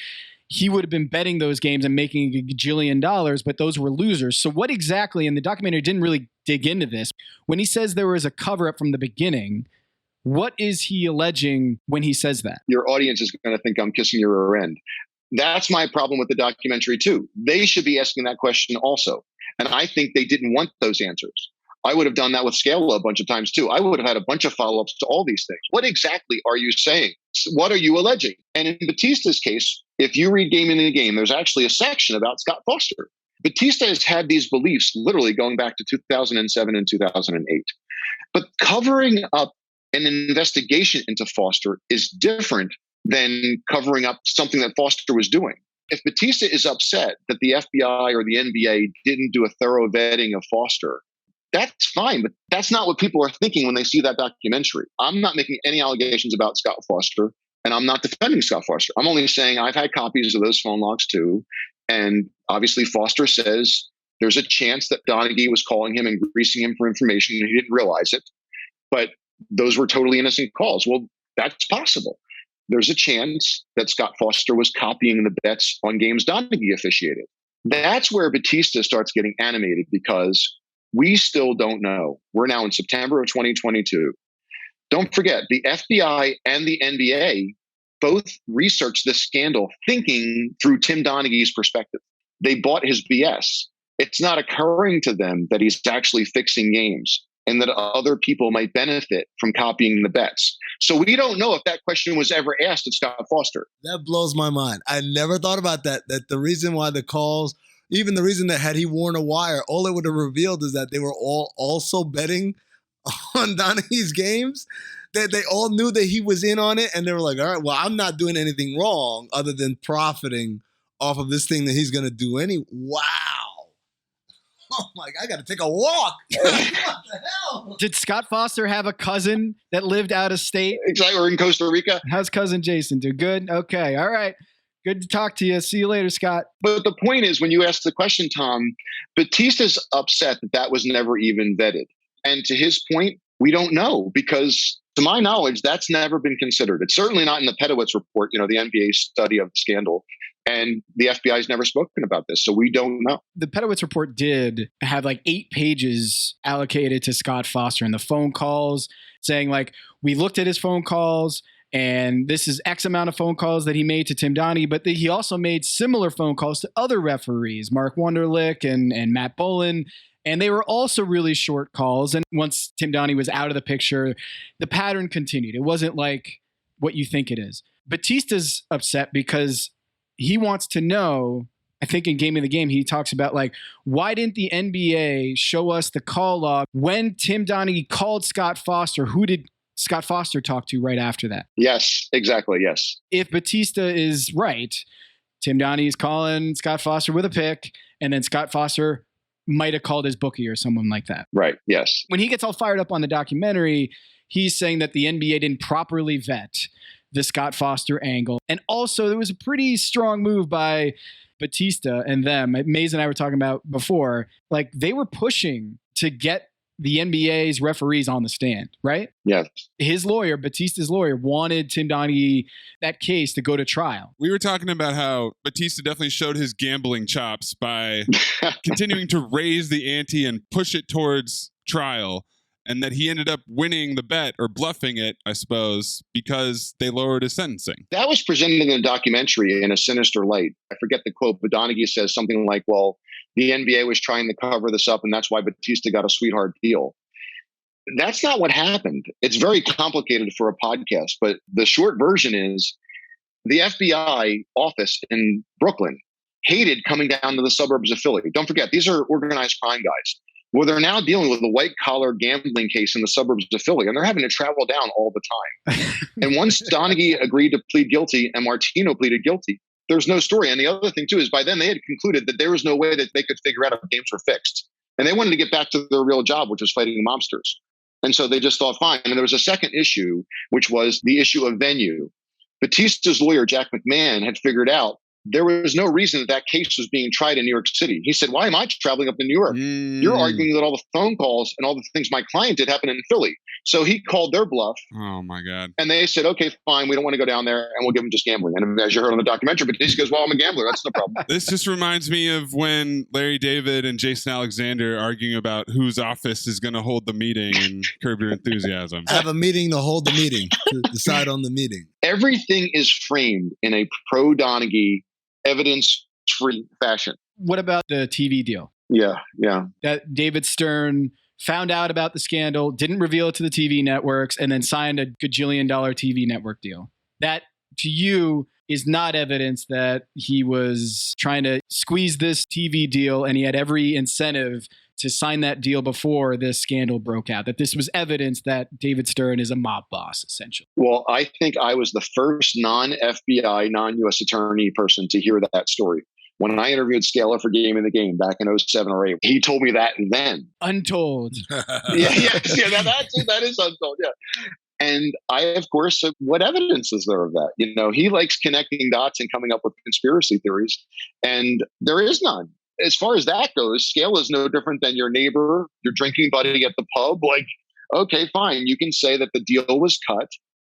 he would have been betting those games and making a gajillion dollars, but those were losers. So what exactly, and the documentary didn't really dig into this, when he says there was a cover-up from the beginning, What is he alleging when he says that? Your audience is going to think I'm kissing your rear end. That's my problem with the documentary too. They should be asking that question also. And I think they didn't want those answers. I would have done that with Scala a bunch of times too. I would have had a bunch of follow-ups to all these things. What exactly are you saying? What are you alleging? And in Batista's case, if you read Gamblin Again, there's actually a section about Scott Foster. Batista has had these beliefs literally going back to 2007 and 2008. But covering up an investigation into Foster is different than covering up something that Foster was doing. If Batista is upset that the FBI or the NBA didn't do a thorough vetting of Foster, that's fine, but that's not what people are thinking when they see that documentary. I'm not making any allegations about Scott Foster, and I'm not defending Scott Foster. I'm only saying I've had copies of those phone logs too. And obviously Foster says there's a chance that Donaghy was calling him and greasing him for information and he didn't realize it. But those were totally innocent calls. Well, that's possible. There's a chance that Scott Foster was copying the bets on games Donaghy officiated. That's where Batista starts getting animated because we still don't know. We're now in September of 2022. Don't forget, the FBI and the NBA both researched this scandal thinking through Tim Donaghy's perspective. They bought his BS. It's not occurring to them that he's actually fixing games and that other people might benefit from copying the bets. So we don't know if that question was ever asked of Scott Foster. That blows my mind. I never thought about that the reason why the calls, even the reason that had he worn a wire, all it would have revealed is that they were all also betting on Donaghy's games. They all knew that he was in on it, and they were like, all right, well, I'm not doing anything wrong other than profiting off of this thing that he's going to do Wow. Oh, my God, I got to take a walk. What the hell? Did Scott Foster have a cousin that lived out of state? Exactly, or in Costa Rica. How's cousin Jason do? Good? Okay, all right. Good to talk to you. See you later, Scott. But the point is, when you ask the question, Tom, Batista's upset that was never even vetted. And to his point, we don't know because, to my knowledge, that's never been considered. It's certainly not in the Pedowitz report, the NBA study of the scandal. And the FBI's never spoken about this, so we don't know. The Pedowitz report did have 8 pages allocated to Scott Foster and the phone calls saying, we looked at his phone calls and this is X amount of phone calls that he made to Tim Donaghy, but he also made similar phone calls to other referees, Mark Wunderlich and Matt Boland. And they were also really short calls. And once Tim Donaghy was out of the picture, the pattern continued. It wasn't like what you think it is. Batista's upset because he wants to know, I think in Gamblin Again, he talks about why didn't the NBA show us the call log when Tim Donaghy called Scott Foster? Who did Scott Foster talk to right after that? Yes, exactly. Yes. If Batista is right, Tim Donaghy is calling Scott Foster with a pick, and then Scott Foster might have called his bookie or someone like that. Right. Yes. When he gets all fired up on the documentary, he's saying that the NBA didn't properly vet the Scott Foster angle. And also there was a pretty strong move by Batista and them. Maze and I were talking about before, they were pushing to get the NBA's referees on the stand, right? Yes. His lawyer, Batista's lawyer, wanted Tim Donaghy, that case, to go to trial. We were talking about how Batista definitely showed his gambling chops by continuing to raise the ante and push it towards trial, and that he ended up winning the bet or bluffing it, I suppose, because they lowered his sentencing. That was presented in the documentary in a sinister light. I forget the quote, but Donaghy says something like, well, the NBA was trying to cover this up, and that's why Batista got a sweetheart deal. That's not what happened. It's very complicated for a podcast, but the short version is the FBI office in Brooklyn hated coming down to the suburbs of Philly. Don't forget, these are organized crime guys. Well, they're now dealing with a white-collar gambling case in the suburbs of Philly, and they're having to travel down all the time. And once Donaghy agreed to plead guilty and Martino pleaded guilty, there's no story. And the other thing, too, is by then they had concluded that there was no way that they could figure out if games were fixed. And they wanted to get back to their real job, which was fighting mobsters. And so they just thought, fine. And there was a second issue, which was the issue of venue. Batista's lawyer, Jack McMahon, had figured out there was no reason that case was being tried in New York City. He said, why am I traveling up to New York? You're arguing that all the phone calls and all the things my client did happened in Philly. So he called their bluff. Oh my God. And they said, okay, fine. We don't want to go down there and we'll give him just gambling. And as you heard on the documentary, but he goes, well, I'm a gambler. That's no problem. This just reminds me of when Larry David and Jason Alexander arguing about whose office is going to hold the meeting in Curb Your Enthusiasm. Have a meeting to hold the meeting, to decide on the meeting. Everything is framed in a pro-Donaghy, evidence-free fashion. What about the TV deal? Yeah. That David Stern found out about the scandal, didn't reveal it to the TV networks, and then signed a gajillion dollar TV network deal. That, to you, is not evidence that he was trying to squeeze this TV deal and he had every incentive to sign that deal before this scandal broke out, that this was evidence that David Stern is a mob boss, essentially. Well, I think I was the first non-FBI, non-U.S. attorney person to hear that story. When I interviewed Scala for Gamblin Again back in 07 or 8, he told me that then. Untold. That is Untold, yeah. And I, of course, said, what evidence is there of that? You know, he likes connecting dots and coming up with conspiracy theories, and there is none. As far as that goes, Scala is no different than your neighbor, your drinking buddy at the pub. Like, okay, fine. You can say that the deal was cut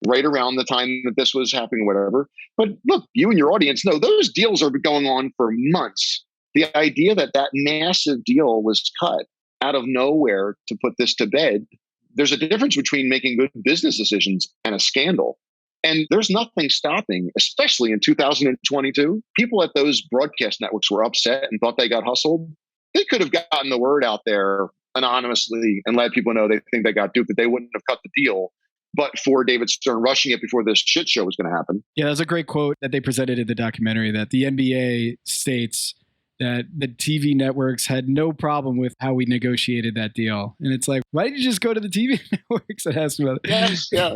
right around the time that this was happening, whatever. But look, you and your audience know those deals are going on for months. The idea that that massive deal was cut out of nowhere to put this to bed, there's a difference between making good business decisions and a scandal. And there's nothing stopping, especially in 2022. People at those broadcast networks were upset and thought they got hustled. They could have gotten the word out there anonymously and let people know they think they got duped, that they wouldn't have cut the deal, but for David Stern rushing it before this shit show was going to happen. Yeah, that's a great quote that they presented in the documentary, that the NBA states that the TV networks had no problem with how we negotiated that deal. And it's like, why did you just go to the TV networks and ask about it? Yes, yeah.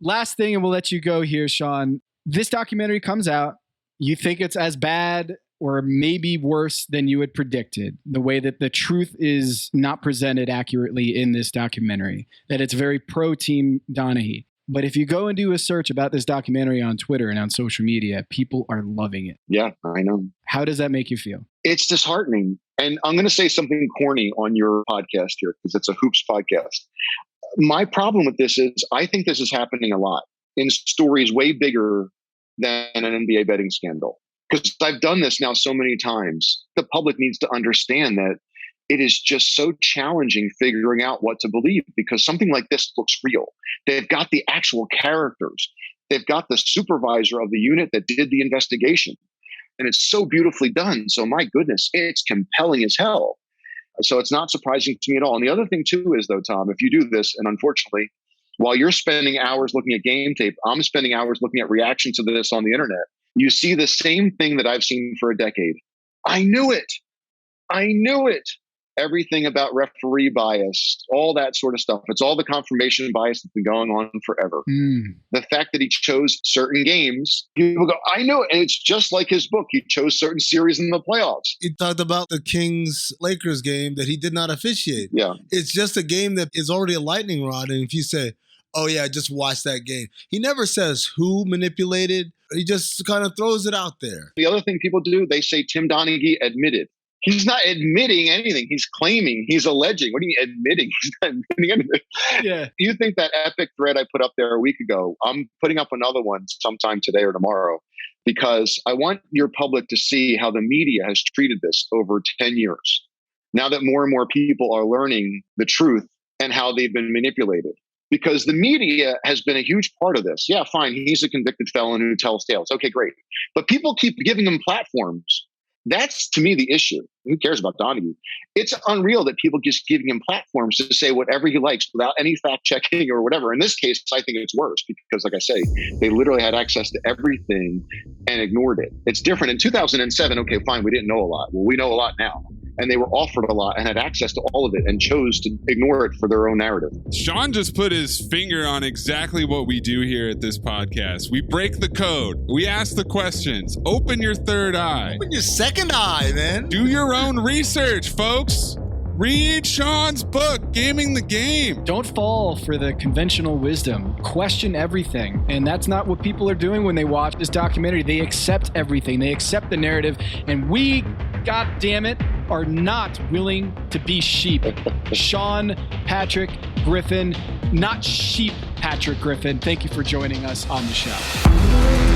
Last thing, and we'll let you go here, Sean. This documentary comes out. You think it's as bad or maybe worse than you had predicted, the way that the truth is not presented accurately in this documentary, that it's very pro-Team Donaghy. But if you go and do a search about this documentary on Twitter and on social media, people are loving it. Yeah, I know. How does that make you feel? It's disheartening. And I'm going to say something corny on your podcast here because it's a hoops podcast. My problem with this is I think this is happening a lot in stories way bigger than an NBA betting scandal. Because I've done this now so many times. The public needs to understand that it is just so challenging figuring out what to believe because something like this looks real. They've got the actual characters. They've got the supervisor of the unit that did the investigation. And it's so beautifully done. So my goodness, it's compelling as hell. So it's not surprising to me at all. And the other thing too is though, Tom, if you do this, and unfortunately, while you're spending hours looking at game tape, I'm spending hours looking at reactions to this on the internet. You see the same thing that I've seen for a decade. I knew it. Everything about referee bias, all that sort of stuff. It's all the confirmation bias that's been going on forever. The fact that he chose certain games, people go, I know it. And it's just like his book. He chose certain series in the playoffs. He talked about the Kings-Lakers game that he did not officiate. Yeah. It's just a game that is already a lightning rod. And if you say, oh yeah, just watch that game. He never says who manipulated. He just kind of throws it out there. The other thing people do, they say Tim Donaghy admitted. He's not admitting anything. He's claiming. He's alleging. What are you admitting? He's not admitting anything. Yeah. You think that epic thread I put up there a week ago, I'm putting up another one sometime today or tomorrow because I want your public to see how the media has treated this over 10 years. Now that more and more people are learning the truth and how they've been manipulated. Because the media has been a huge part of this. Yeah, fine. He's a convicted felon who tells tales. Okay, great. But people keep giving him platforms. That's, to me, the issue. Who cares about Donaghy? It's unreal that people just giving him platforms to say whatever he likes without any fact checking or whatever. In this case, I think it's worse because, like I say, they literally had access to everything and ignored it. It's different. In 2007, okay, fine, we didn't know a lot. Well, we know a lot now. And they were offered a lot and had access to all of it and chose to ignore it for their own narrative. Sean just put his finger on exactly what we do here at this podcast. We break the code. We ask the questions. Open your third eye. Open your second eye, man. Do your own research, folks. Read Sean's book, Gaming the Game. Don't fall for the conventional wisdom. Question everything. And that's not what people are doing when they watch this documentary. They accept everything. They accept the narrative. And we, God damn it, are not willing to be sheep. Sean Patrick Griffin, not Sheep Patrick Griffin. Thank you for joining us on the show.